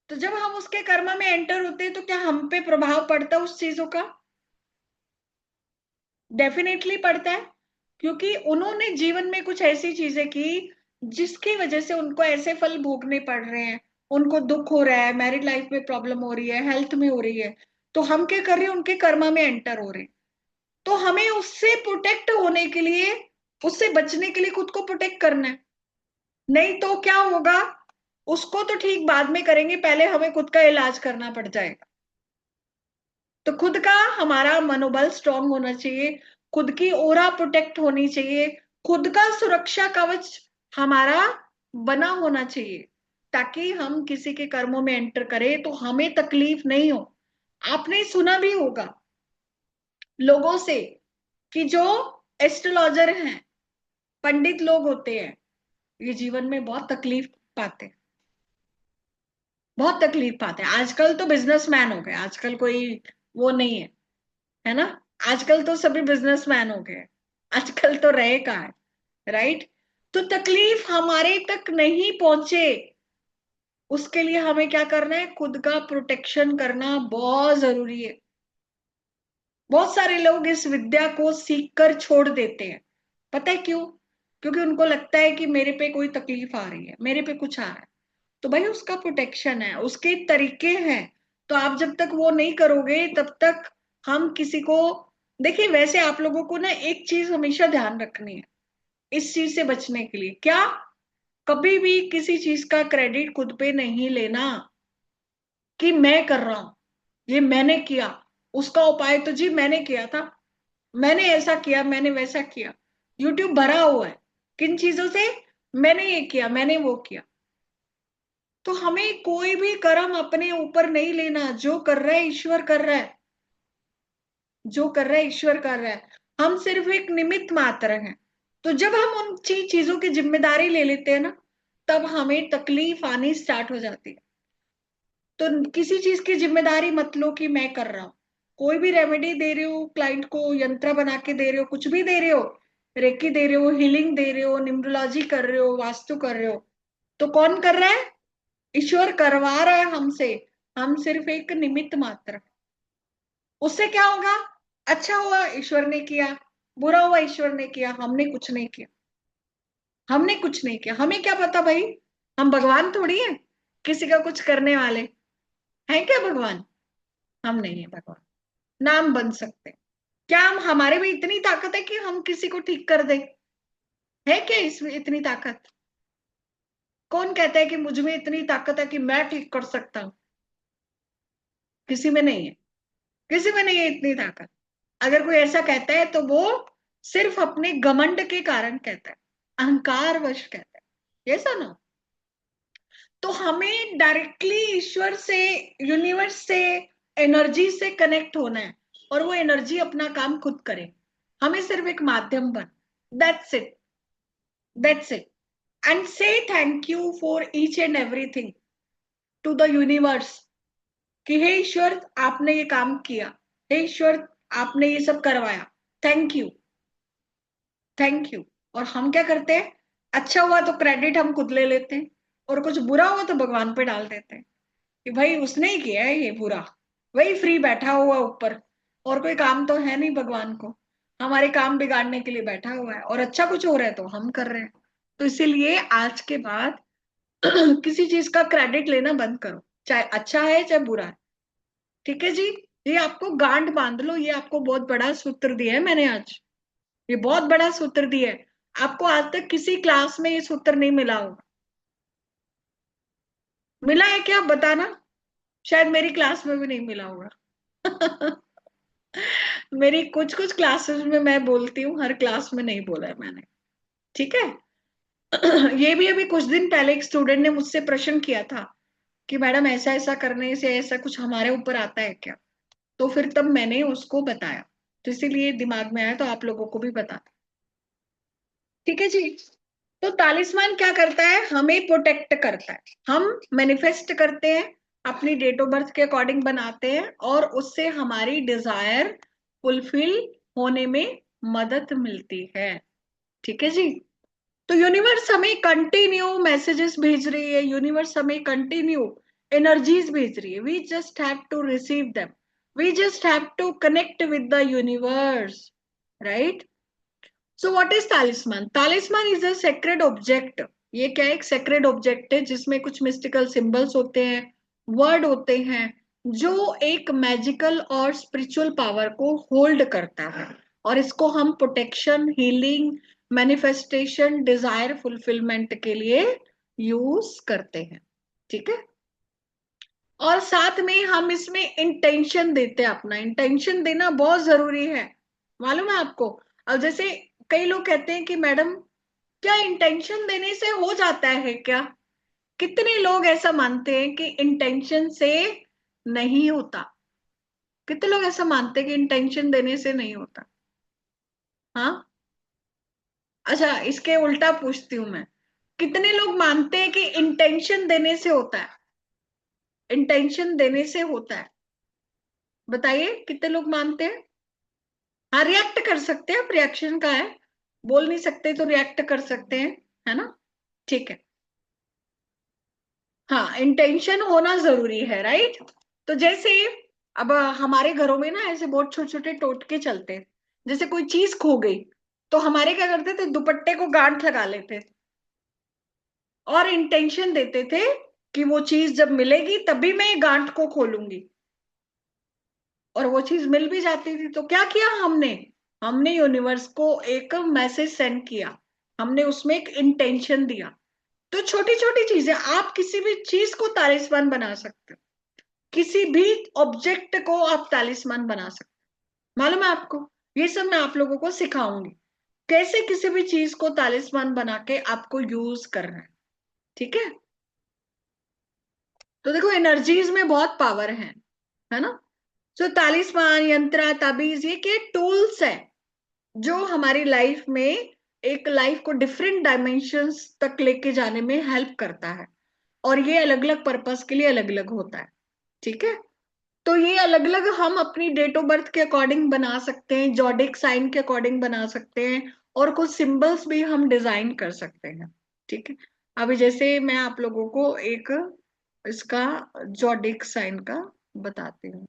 तो जब हम उसके कर्मा में एंटर होते हैं तो क्या हम पे प्रभाव पड़ता है उस चीजों का? डेफिनेटली पड़ता है। क्योंकि उन्होंने जीवन में कुछ ऐसी चीजें की जिसकी वजह से उनको ऐसे फल भोगने पड़ रहे हैं। उनको दुख हो रहा है, मैरिड लाइफ में प्रॉब्लम हो रही है, हेल्थ में हो रही है। तो हम क्या कर रहे हैं? उनके कर्मा में एंटर हो रहे हैं। तो हमें उससे प्रोटेक्ट होने के लिए, उससे बचने के लिए खुद को प्रोटेक्ट करना है। नहीं तो क्या होगा? उसको तो ठीक बाद में करेंगे, पहले हमें खुद का इलाज करना पड़ जाएगा। तो खुद का हमारा मनोबल स्ट्रांग होना चाहिए, खुद की ओरा प्रोटेक्ट होनी चाहिए, खुद का सुरक्षा कवच हमारा बना होना चाहिए, ताकि हम किसी के कर्मों में एंटर करें तो हमें तकलीफ नहीं हो। आपने सुना भी होगा लोगों से कि जो एस्ट्रोलॉजर हैं, पंडित लोग होते हैं, ये जीवन में बहुत तकलीफ पाते हैं, बहुत तकलीफ पाते हैं। आजकल तो बिजनेसमैन हो गए, आजकल कोई वो नहीं है ना? आजकल तो सभी बिजनेसमैन हो गए, आजकल तो रहे कहाँ है, राइट? तो तकलीफ हमारे तक नहीं पहुंचे, उसके लिए हमें क्या करना है? खुद का प्रोटेक्शन करना बहुत जरूरी है। बहुत सारे लोग इस विद्या को सीख कर छोड़ देते हैं। पता है क्यों? क्योंकि उनको लगता है कि मेरे पे कोई तकलीफ आ रही है, मेरे पे कुछ आ रहा है। तो भाई उसका प्रोटेक्शन है, उसके तरीके हैं। तो आप जब तक वो नहीं करोगे तब तक हम किसी को, देखिए वैसे आप लोगों को ना एक चीज हमेशा ध्यान रखनी है इस चीज से बचने के लिए। क्या? कभी भी किसी चीज का क्रेडिट खुद पे नहीं लेना कि मैं कर रहा हूं, ये मैंने किया, उसका उपाय तो जी मैंने किया था, मैंने ऐसा किया, मैंने वैसा किया। यूट्यूब भरा हुआ है किन चीजों से? मैंने ये किया, मैंने वो किया। तो हमें कोई भी कर्म अपने ऊपर नहीं लेना। जो कर रहा है ईश्वर कर रहा है, जो कर रहा है ईश्वर कर रहा है। हम सिर्फ एक निमित्त मात्र हैं। तो जब हम उन चीजों की जिम्मेदारी ले लेते हैं ना, तब हमें तकलीफ आनी स्टार्ट हो जाती है। तो किसी चीज की जिम्मेदारी मत लो कि मैं कर रहा हूं। कोई भी रेमेडी दे रहे हो क्लाइंट को, यंत्र बना के दे रहे हो, कुछ भी दे रहे हो, रेकी दे रहे हो, हीलिंग दे रहे हो, न्यूमरोलॉजी कर रहे हो, वास्तु कर रहे हो, तो कौन कर रहा है? ईश्वर करवा रहा है हमसे। हम सिर्फ एक निमित्त मात्र। उससे क्या होगा? अच्छा हुआ ईश्वर ने किया, बुरा हुआ ईश्वर ने किया, हमने कुछ नहीं किया। हमने कुछ नहीं किया, हमें क्या पता भाई? हम भगवान थोड़ी है, किसी का कुछ करने वाले हैं क्या भगवान? हम नहीं है भगवान, ना हम बन सकते। क्या हम, हमारे में इतनी ताकत है कि हम किसी को ठीक कर दें? है क्या इसमें इतनी ताकत? कौन कहता है कि मुझ में इतनी ताकत है कि मैं ठीक कर सकता हूं? किसी में नहीं है, किसी में नहीं है इतनी ताकत। अगर कोई ऐसा कहता है तो वो सिर्फ अपने घमंड के कारण कहता है, अहंकार वश कहता है, ऐसा ना। तो हमें डायरेक्टली ईश्वर से, यूनिवर्स से, एनर्जी से कनेक्ट होना है, और वो एनर्जी अपना काम खुद करे, हमें सिर्फ एक माध्यम बन। That's it, that's it. And से thank you for each and everything to the universe, कि हे ईश्वर आपने ये काम किया, हे ईश्वर आपने ये सब करवाया, थैंक यू, थैंक यू। और हम क्या करते हैं, अच्छा हुआ तो क्रेडिट हम खुद ले लेते हैं, और कुछ बुरा हुआ तो भगवान पे डाल देते हैं कि भाई उसने ही किया है ये बुरा, वही फ्री बैठा हुआ ऊपर, और कोई काम तो है नहीं भगवान को, हमारे काम बिगाड़ने के लिए बैठा हुआ है, और अच्छा कुछ हो रहा है तो हम कर रहे हैं। तो इसीलिए आज के बाद किसी चीज का क्रेडिट लेना बंद करो, चाहे अच्छा है चाहे बुरा है। ठीक है जी, ये आपको गांठ बांध लो, ये आपको बहुत बड़ा सूत्र दिया है मैंने आज, ये बहुत बड़ा सूत्र दिया है आपको। आज तक किसी क्लास में ये सूत्र नहीं मिला होगा, मिला है क्या बताना? शायद मेरी क्लास में भी नहीं मिला होगा। मेरी कुछ कुछ क्लासेस में मैं बोलती हूँ, हर क्लास में नहीं बोला है मैंने। ठीक है। ये भी अभी कुछ दिन पहले एक स्टूडेंट ने मुझसे प्रश्न किया था कि मैडम ऐसा ऐसा करने से ऐसा कुछ हमारे ऊपर आता है क्या? तो फिर तब मैंने उसको बताया, तो इसीलिए दिमाग में आया तो आप लोगों को भी बता। ठीक है जी। तो तालिस्मान क्या करता है, हमें प्रोटेक्ट करता है। हम मैनिफेस्ट करते हैं, अपनी डेट ऑफ बर्थ के अकॉर्डिंग बनाते हैं, और उससे हमारी डिजायर फुलफिल होने में मदद मिलती है। ठीक है जी। तो यूनिवर्स हमें कंटिन्यू मैसेजेस भेज रही है, यूनिवर्स हमें कंटिन्यू एनर्जीज भेज रही है। We just have to receive them, we just have to connect with the universe, right? So what is talisman? Talisman is a sacred object. ये क्या है? एक सेक्रेड ऑब्जेक्ट है जिसमें कुछ मिस्टिकल सिंबल्स होते हैं, वर्ड होते हैं, जो एक मैजिकल और स्पिरिचुअल पावर को होल्ड करता है, और इसको हम protection, healing, manifestation, desire fulfilment के लिए यूज करते हैं। ठीक है। और साथ में हम इसमें इंटेंशन देते हैं, अपना इंटेंशन देना बहुत जरूरी है, मालूम है आपको? अब जैसे कई लोग कहते हैं कि मैडम क्या इंटेंशन देने से हो जाता है क्या? कितने लोग ऐसा मानते हैं कि इंटेंशन से नहीं होता? कितने लोग ऐसा मानते हैं कि इंटेंशन देने से नहीं होता? हाँ। अच्छा, इसके उल्टा पूछती हूं मैं, कितने लोग मानते हैं कि इंटेंशन देने से होता है? इंटेंशन देने से होता है, बताइए कितने लोग मानते हैं? हाँ, रिएक्ट कर सकते हैं आप, रिएक्शन का है, बोल नहीं सकते तो रिएक्ट कर सकते हैं, है ना? ठीक है। हाँ, इंटेंशन होना जरूरी है, राइट? तो जैसे अब हमारे घरों में ना ऐसे बहुत छोटे छोटे टोटके चलते हैं। जैसे कोई चीज खो गई तो हमारे क्या करते थे, दुपट्टे को गांठ लगा लेते और इंटेंशन देते थे कि वो चीज जब मिलेगी तभी मैं गांठ को खोलूंगी, और वो चीज मिल भी जाती थी। तो क्या किया हमने? हमने यूनिवर्स को एक मैसेज सेंड किया, हमने उसमें एक इंटेंशन दिया। तो छोटी छोटी चीजें, आप किसी भी चीज को तालिस्मान बना सकते हो, किसी भी ऑब्जेक्ट को आप तालिस्मान बना सकते हो, मालूम है आपको? ये सब मैं आप लोगों को सिखाऊंगी, कैसे किसी भी चीज को तालिस्मान बना के आपको यूज करना है। ठीक है। तो देखो, एनर्जीज में बहुत पावर है ना? तो तालिस्मान, यंत्र, ताबीज, ये क्या टूल्स है जो हमारी लाइफ में एक लाइफ को डिफरेंट डायमेंशंस तक लेके जाने में हेल्प करता है, और ये अलग अलग पर्पस के लिए अलग अलग होता है। ठीक है। तो ये अलग अलग हम अपनी डेट ऑफ बर्थ के अकॉर्डिंग बना सकते हैं, जॉडिक साइन के अकॉर्डिंग बना सकते हैं, और कुछ सिंबल्स भी हम डिजाइन कर सकते हैं। ठीक है। अभी जैसे मैं आप लोगों को एक इसका जॉडिक साइन का बताती हूँ।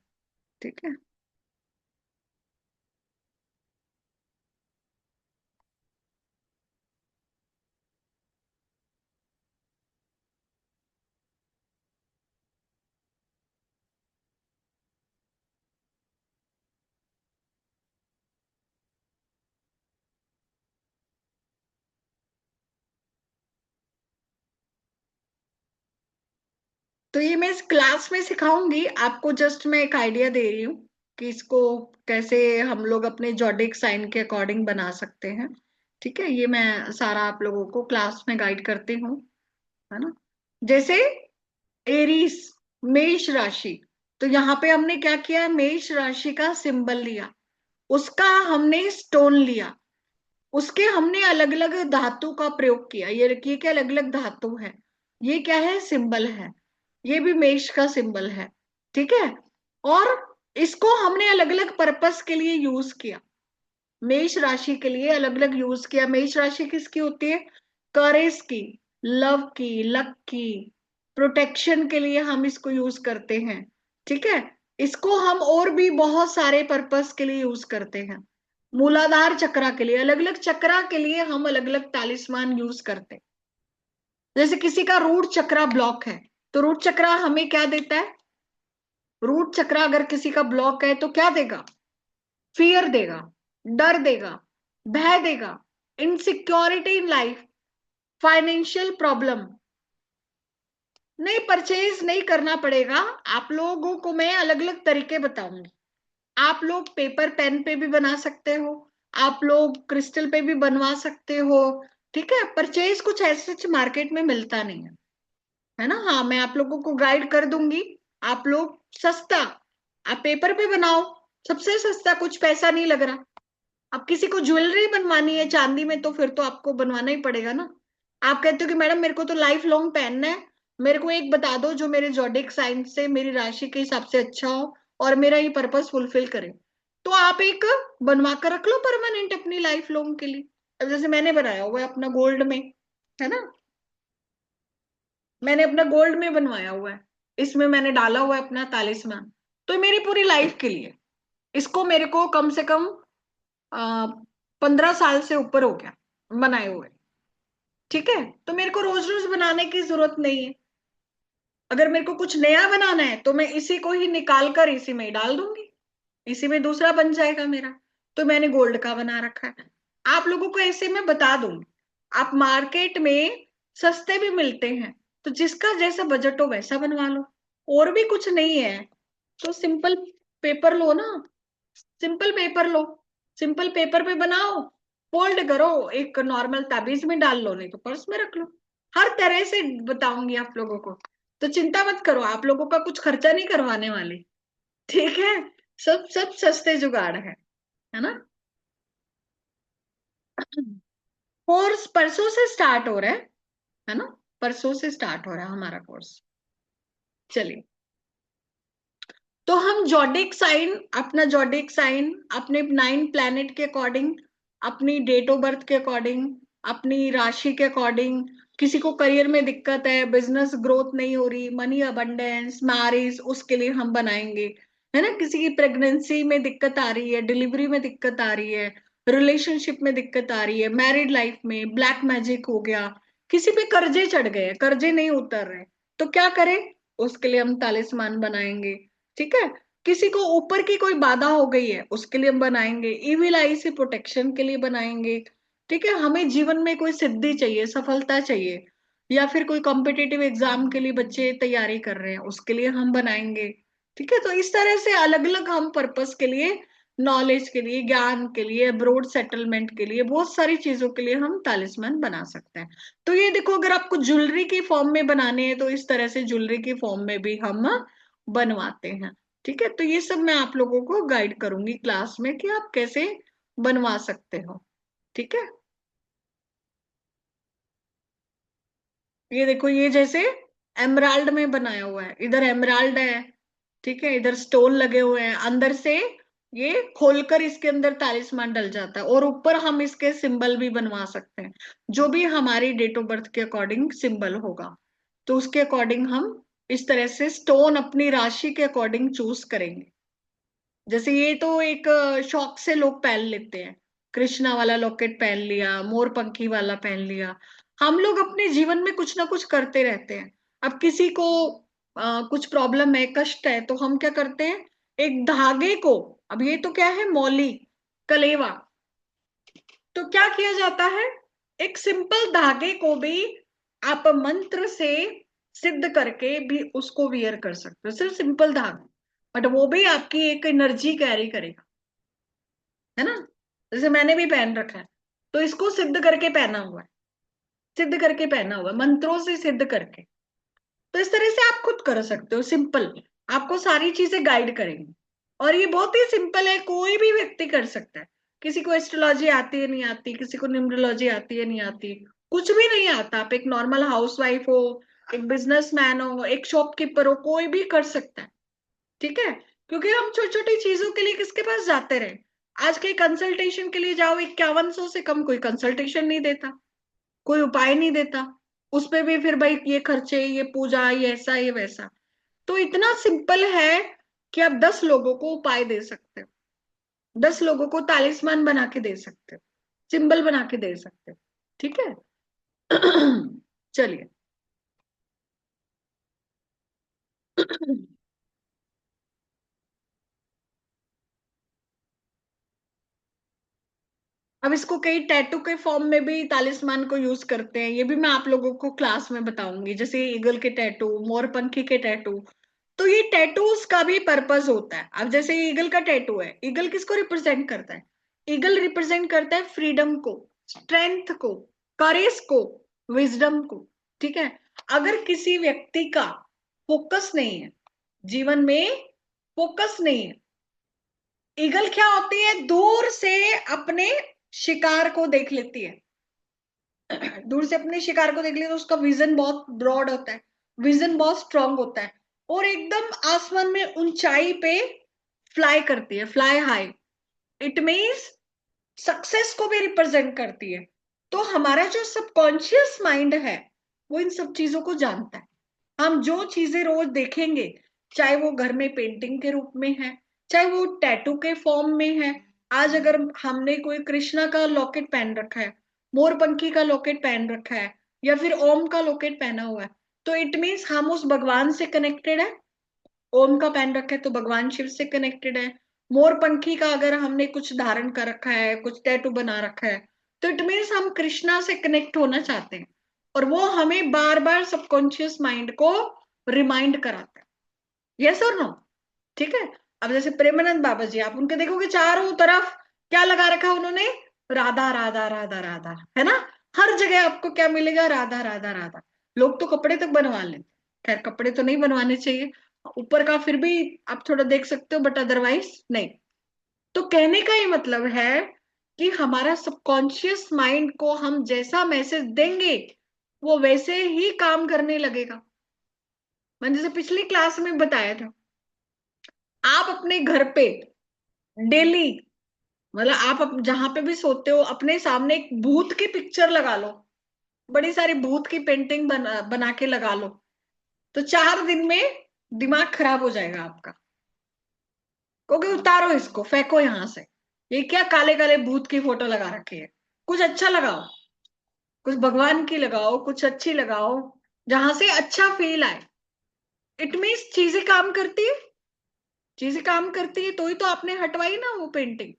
ठीक है। तो ये मैं इस क्लास में सिखाऊंगी आपको, जस्ट मैं एक आइडिया दे रही हूँ कि इसको कैसे हम लोग अपने जॉडिक साइन के अकॉर्डिंग बना सकते हैं। ठीक है, ये मैं सारा आप लोगों को क्लास में गाइड करती हूँ, है ना। जैसे एरीज, मेष राशि, तो यहाँ पे हमने क्या किया, मेष राशि का सिंबल लिया, उसका हमने स्टोन लिया, उसके हमने अलग अलग धातु का प्रयोग किया। ये रखिए कि अलग अलग धातु है, ये क्या है, सिंबल है, ये भी मेष का सिंबल है। ठीक है, और इसको हमने अलग अलग पर्पस के लिए यूज किया, मेष राशि के लिए अलग अलग यूज किया। मेष राशि किसकी होती है, करेज की, लव की, लक की, प्रोटेक्शन के लिए हम इसको यूज करते हैं। ठीक है, इसको हम और भी बहुत सारे पर्पस के लिए यूज करते हैं। मूलाधार चक्रा के लिए, अलग अलग चक्रा के लिए हम अलग अलग तालिस्मान यूज करते हैं। जैसे किसी का रूट चक्रा ब्लॉक है, तो रूट चक्रा हमें क्या देता है, रूट चक्रा अगर किसी का ब्लॉक है तो क्या देगा, फियर देगा, डर देगा, भय देगा, insecurity in life, financial problem. नहीं, परचेज नहीं करना पड़ेगा, आप लोगों को मैं अलग अलग तरीके बताऊंगी। आप लोग पेपर पेन पे भी बना सकते हो, आप लोग क्रिस्टल पे भी बनवा सकते हो। ठीक है, परचेज कुछ ऐसे मार्केट में मिलता नहीं है ना। हाँ, मैं आप लोगों को गाइड कर दूंगी, आप लोग सस्ता, आप पेपर पे बनाओ, सबसे सस्ता, कुछ पैसा नहीं लग रहा। अब किसी को ज्वेलरी बनवानी है चांदी में, तो फिर तो आपको बनवाना ही पड़ेगा ना। आप कहते हो कि मैडम मेरे को तो लाइफ लॉन्ग पहनना है, मेरे को एक बता दो जो मेरे जॉडिक साइन से, मेरी राशि के हिसाब से अच्छा हो और मेरा ये पर्पस फुलफिल करे, तो आप एक बनवा कर रख लो परमानेंट अपनी लाइफ लॉन्ग के लिए। अब जैसे मैंने बनाया हुआ है अपना गोल्ड में, है ना, मैंने अपना गोल्ड में बनवाया हुआ है, इसमें मैंने डाला हुआ है अपना तालिस्मान, तो मेरी पूरी लाइफ के लिए। इसको मेरे को कम से कम 15 साल से ऊपर हो गया बनाए हुए। ठीक है, तो मेरे को रोज रोज बनाने की जरूरत नहीं है। अगर मेरे को कुछ नया बनाना है तो मैं इसी को ही निकाल कर इसी में ही डाल दूंगी, इसी में दूसरा बन जाएगा मेरा। तो मैंने गोल्ड का बना रखा है, आप लोगों को ऐसे मैं बता दूंगी। आप मार्केट में सस्ते भी मिलते हैं, तो जिसका जैसा बजट हो वैसा बनवा लो। और भी कुछ नहीं है तो सिंपल पेपर लो ना, सिंपल पेपर लो, सिंपल पेपर पे बनाओ, फोल्ड करो, एक नॉर्मल ताबीज में डाल लो, नहीं तो पर्स में रख लो। हर तरह से बताऊंगी आप लोगों को, तो चिंता मत करो, आप लोगों का कुछ खर्चा नहीं करवाने वाली। ठीक है, सब सब सस्ते जुगाड़ है ना। कोर्स परसों से स्टार्ट हो रहा है ना, परसों से स्टार्ट हो रहा है हमारा कोर्स। चलिए, तो हम जॉडिक साइन, अपना जॉडिक साइन अपने 9 प्लैनेट के अकॉर्डिंग, अपनी डेट ऑफ बर्थ के अकॉर्डिंग, अपनी राशि के अकॉर्डिंग, किसी को करियर में दिक्कत है, बिजनेस ग्रोथ नहीं हो रही, मनी अबंडेंस, मैरिज, उसके लिए हम बनाएंगे, है ना। किसी की प्रेगनेंसी में दिक्कत आ रही है, डिलीवरी में दिक्कत आ रही है, रिलेशनशिप में दिक्कत आ रही है, मैरिड लाइफ में ब्लैक मैजिक हो गया, किसी पे कर्जे चढ़ गए, कर्जे नहीं उतर रहे, तो क्या करें, उसके लिए हम तालिस्मान बनाएंगे। ठीक है, किसी को ऊपर की कोई बाधा हो गई है, उसके लिए हम बनाएंगे, इविल आई से प्रोटेक्शन के लिए बनाएंगे। ठीक है, हमें जीवन में कोई सिद्धि चाहिए, सफलता चाहिए, या फिर कोई कॉम्पिटिटिव एग्जाम के लिए बच्चे तैयारी कर रहे हैं, उसके लिए हम बनाएंगे। ठीक है, तो इस तरह से अलग अलग हम पर्पस के लिए, नॉलेज के लिए, ज्ञान के लिए, ब्रॉड सेटलमेंट के लिए, बहुत सारी चीजों के लिए हम तालिस्मान बना सकते हैं। तो ये देखो, अगर आपको ज्वेलरी की फॉर्म में बनाने हैं तो इस तरह से ज्वेलरी की फॉर्म में भी हम बनवाते हैं। ठीक है, तो ये सब मैं आप लोगों को गाइड करूंगी क्लास में कि आप कैसे बनवा सकते हो। ठीक है, ये देखो, ये जैसे एमराल्ड में बनाया हुआ है, इधर एमराल्ड है, ठीक है, इधर स्टोन लगे हुए हैं, अंदर से ये खोलकर इसके अंदर तालिस्मान डल जाता है, और ऊपर हम इसके सिंबल भी बनवा सकते हैं, जो भी हमारी डेट ऑफ बर्थ के अकॉर्डिंग सिंबल होगा, तो उसके अकॉर्डिंग हम इस तरह से स्टोन अपनी राशि के अकॉर्डिंग चूज करेंगे। जैसे ये तो एक शौक से लोग पहन लेते हैं, कृष्णा वाला लॉकेट पहन लिया, मोर पंखी वाला पहन लिया। हम लोग अपने जीवन में कुछ ना कुछ करते रहते हैं। अब किसी को कुछ प्रॉब्लम है, कष्ट है, तो हम क्या करते हैं, एक धागे को, अब ये तो क्या है, मौली, कलेवा, तो क्या किया जाता है, एक सिंपल धागे को भी आप मंत्र से सिद्ध करके भी उसको वियर कर सकते हो, सिर्फ सिंपल धागा, बट वो भी आपकी एक एनर्जी कैरी करेगा, है ना। जैसे मैंने भी पहन रखा है, तो इसको सिद्ध करके पहना हुआ है, सिद्ध करके पहना हुआ है, मंत्रों से सिद्ध करके। तो इस तरह से आप खुद कर सकते हो, सिंपल, आपको सारी चीजें गाइड करेंगे। और ये बहुत ही सिंपल है, कोई भी व्यक्ति कर सकता है। किसी को एस्ट्रोलॉजी आती है नहीं आती, किसी को न्यूमरोलॉजी आती है नहीं आती, कुछ भी नहीं आता, आप एक नॉर्मल हाउसवाइफ हो, एक बिजनेसमैन हो, एक शॉपकीपर हो, कोई भी कर सकता है, ठीक है। क्योंकि हम छोटी छोटी चीजों के लिए किसके पास जाते रहे। आज के कंसल्टेशन के लिए जाओ, 5100 से कम कोई कंसल्टेशन नहीं देता, कोई उपाय नहीं देता, उसपे भी फिर भाई ये खर्चे, ये पूजा, ये ऐसा ये वैसा। तो इतना सिंपल है कि आप 10 लोगों को उपाय दे सकते हो, 10 लोगों को तालिस्मान बना के दे सकते हो, सिंबल बना के दे सकते हो, ठीक है। चलिए, अब इसको कई टैटू के फॉर्म में भी तालिस्मान को यूज करते हैं, ये भी मैं आप लोगों को क्लास में बताऊंगी, जैसे ईगल के टैटू, मोरपंखी के टैटू। तो ये टैटूज का भी पर्पस होता है। अब जैसे ईगल का टैटू है, ईगल किसको रिप्रेजेंट करता है? ईगल रिप्रेजेंट करता है फ्रीडम को, स्ट्रेंथ को, करेज को, विजडम को, ठीक है। अगर किसी व्यक्ति का फोकस नहीं है, जीवन में फोकस नहीं है, ईगल क्या होती है? दूर से अपने शिकार को देख लेती है, दूर से अपने शिकार को देख लेती है, तो उसका विजन बहुत ब्रॉड होता है, विजन बहुत स्ट्रांग होता है, और एकदम आसमान में ऊंचाई पे फ्लाई करती है, fly high. It means success को भी रिप्रेजेंट करती है। तो हमारा जो सबकॉन्शियस माइंड है वो इन सब चीजों को जानता है। हम जो चीजें रोज देखेंगे, चाहे वो घर में पेंटिंग के रूप में है, चाहे वो टैटू के फॉर्म में है। आज अगर हमने कोई कृष्णा का लॉकेट पहन रखा है, मोरपंखी का लॉकेट पहन रखा है, या फिर ओम का लॉकेट पहना हुआ है, तो इट मीन्स हम उस भगवान से कनेक्टेड है। ओम का पहन रखा है तो भगवान शिव से कनेक्टेड है। मोरपंखी का अगर हमने कुछ धारण कर रखा है, कुछ टैटू बना रखा है, तो इट मीन्स हम कृष्णा से कनेक्ट होना चाहते हैं, और वो हमें बार बार सबकॉन्शियस माइंड को रिमाइंड कराता है। यस और नो? ठीक है। अब जैसे प्रेमानंद बाबा जी, आप उनके देखोगे चारों तरफ क्या लगा रखा है उन्होंने? राधा राधा राधा राधा, है ना। हर जगह आपको क्या मिलेगा? राधा राधा राधा। लोग तो कपड़े तक बनवा लेते, खैर कपड़े तो नहीं बनवाने चाहिए, ऊपर का फिर भी आप थोड़ा देख सकते हो, बट अदरवाइज नहीं। तो कहने का ये मतलब है कि हमारा सबकॉन्शियस माइंड को हम जैसा मैसेज देंगे वो वैसे ही काम करने लगेगा। मैंने जैसे पिछली क्लास में बताया था, आप अपने घर पे डेली, मतलब आप जहां पे भी सोते हो, अपने सामने एक भूत की पिक्चर लगा लो, बड़ी सारी भूत की पेंटिंग बना के लगा लो, तो 4 दिन में दिमाग खराब हो जाएगा आपका। क्योंकि उतारो इसको, फेंको यहां से, ये क्या काले काले भूत की फोटो लगा रखी है। कुछ अच्छा लगाओ, कुछ भगवान की लगाओ, कुछ अच्छी लगाओ, जहां से अच्छा फील आए। इट मीन्स चीजें काम करती है, चीजें काम करती है, तो ही तो आपने हटवाई ना वो पेंटिंग।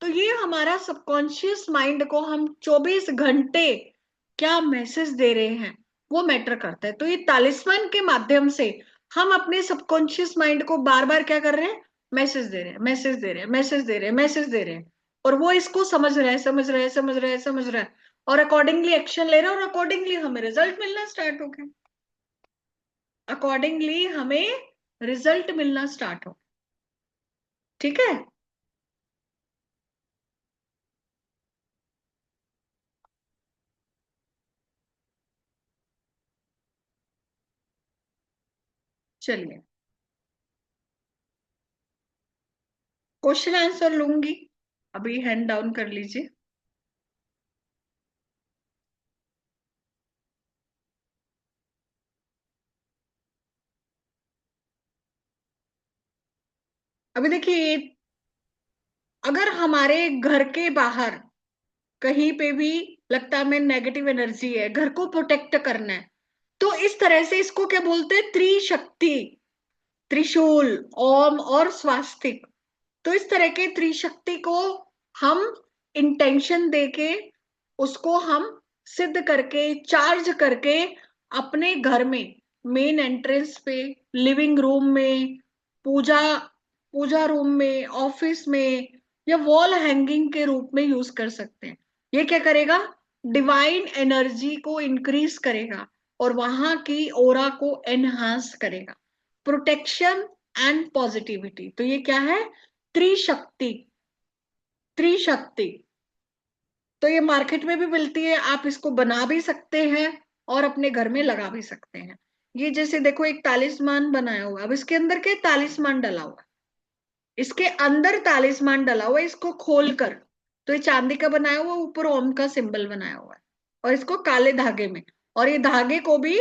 तो ये हमारा सबकॉन्शियस माइंड को हम 24 घंटे क्या मैसेज दे रहे हैं वो मैटर करता है। तो ये तालिस्मान के माध्यम से हम अपने सबकॉन्शियस माइंड को बार बार क्या कर रहे हैं? मैसेज दे रहे हैं, मैसेज दे रहे हैं, मैसेज दे रहे हैं, मैसेज दे रहे हैं, और वो इसको समझ रहा है, समझ रहा है, समझ रहा है, समझ रहा है, और अकॉर्डिंगली एक्शन ले रहा है, और अकॉर्डिंगली हमें रिजल्ट मिलना स्टार्ट हो गया, अकॉर्डिंगली हमें रिजल्ट मिलना स्टार्ट हो। ठीक है। चलिए, क्वेश्चन आंसर लूंगी, अभी हैंड डाउन कर लीजिए। अभी देखिए, अगर हमारे घर के बाहर कहीं पे भी लगता है हमें नेगेटिव एनर्जी है, घर को प्रोटेक्ट करना है, तो इस तरह से इसको क्या बोलते हैं? त्रिशक्ति, त्रिशूल, ओम और स्वास्तिक। तो इस तरह के त्रिशक्ति को हम इंटेंशन देके, उसको हम सिद्ध करके, चार्ज करके अपने घर में मेन एंट्रेंस पे, लिविंग रूम में, पूजा पूजा रूम में, ऑफिस में, या वॉल हैंगिंग के रूप में यूज कर सकते हैं। ये क्या करेगा? डिवाइन एनर्जी को इंक्रीज करेगा और वहां की ओरा को एनहांस करेगा। प्रोटेक्शन एंड पॉजिटिविटी, तो ये क्या है? त्रिशक्ति। त्रिशक्ति तो ये मार्केट में भी मिलती है, आप इसको बना भी सकते हैं और अपने घर में लगा भी सकते हैं। ये जैसे देखो एक तालिस्मान बनाया हुआ है, अब इसके अंदर क्या तालिस्मान डला हुआ है, इसके अंदर तालिस्मान डला हुआ है, इसको खोलकर तो ये चांदी का बनाया हुआ, ऊपर ओम का सिंबल बनाया हुआ है, और इसको काले धागे में, और ये धागे को भी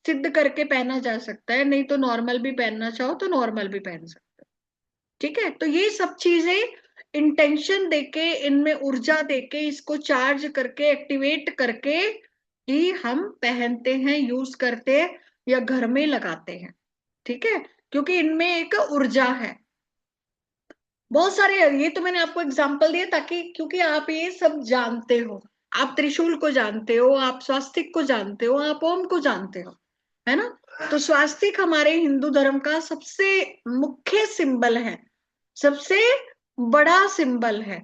सिद्ध करके पहना जा सकता है, नहीं तो नॉर्मल भी पहनना चाहो तो नॉर्मल भी पहन सकते हो। ठीक है, तो ये सब चीजें इंटेंशन देके, इनमें ऊर्जा देके, इसको चार्ज करके, एक्टिवेट करके ही हम पहनते हैं, यूज करते हैं या घर में लगाते हैं। ठीक है, क्योंकि इनमें एक ऊर्जा है। बहुत सारे, ये तो मैंने आपको एग्जांपल दिया ताकि, क्योंकि आप ये सब जानते हो, आप त्रिशूल को जानते हो, आप स्वास्तिक को जानते हो, आप ओम को जानते हो, है ना। तो स्वास्तिक हमारे हिंदू धर्म का सबसे मुख्य सिंबल है, सबसे बड़ा सिंबल है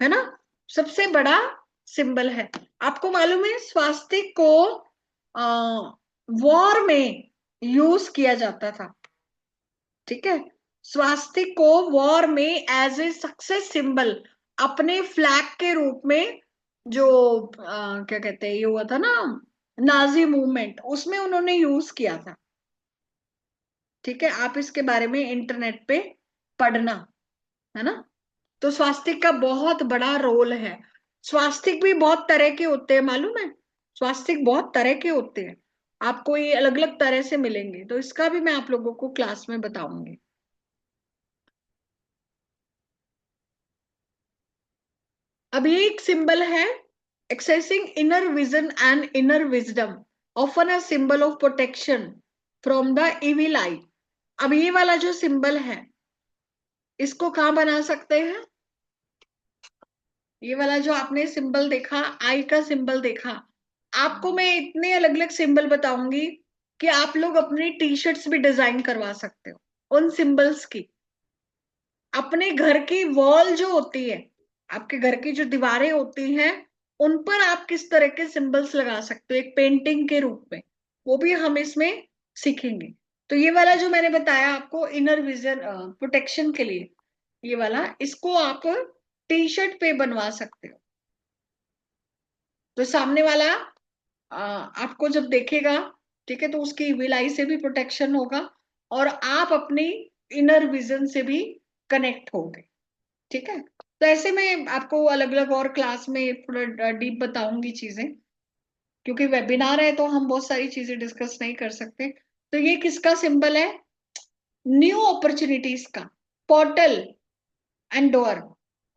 ना, सबसे बड़ा सिंबल है। आपको मालूम है स्वास्तिक को वॉर में यूज किया जाता था। ठीक है, स्वास्तिक को वॉर में एज ए सक्सेस सिंबल, अपने फ्लैग के रूप में, जो क्या कहते हैं, ये हुआ था ना नाजी मूवमेंट, उसमें उन्होंने यूज किया था। ठीक है, आप इसके बारे में इंटरनेट पे पढ़ना, है ना। तो स्वास्तिक का बहुत बड़ा रोल है। स्वास्तिक भी बहुत तरह के होते हैं, मालूम है, स्वास्तिक बहुत तरह के होते हैं, आपको ये अलग अलग तरह से मिलेंगे, तो इसका भी मैं आप लोगों को क्लास में बताऊंगी। अब ये एक सिंबल है, accessing inner vision and inner wisdom, often a symbol of protection from the evil eye. अब ये वाला जो सिंबल है, इसको कहाँ बना सकते हैं? ये वाला जो आपने सिंबल देखा, आई का सिंबल देखा, आपको मैं इतने अलग अलग सिंबल बताऊंगी कि आप लोग अपनी टी शर्ट्स भी डिजाइन करवा सकते हो उन सिंबल्स की। अपने घर की वॉल जो होती है, आपके घर की जो दीवारें होती हैं, उन पर आप किस तरह के सिंबल्स लगा सकते हो एक पेंटिंग के रूप में, वो भी हम इसमें सीखेंगे। तो ये वाला जो मैंने बताया आपको इनर विजन प्रोटेक्शन के लिए, ये वाला, इसको आप टी शर्ट पे बनवा सकते हो। तो सामने वाला आपको जब देखेगा, ठीक है, तो उसकी विलाई से भी प्रोटेक्शन होगा और आप अपनी इनर विजन से भी कनेक्ट होंगे। ठीक है, तो ऐसे में आपको अलग अलग और क्लास में थोड़ा डीप बताऊंगी चीजें, क्योंकि वेबिनार है तो हम बहुत सारी चीजें डिस्कस नहीं कर सकते। तो ये किसका सिंबल है? न्यू अपॉर्चुनिटीज का, portal and door,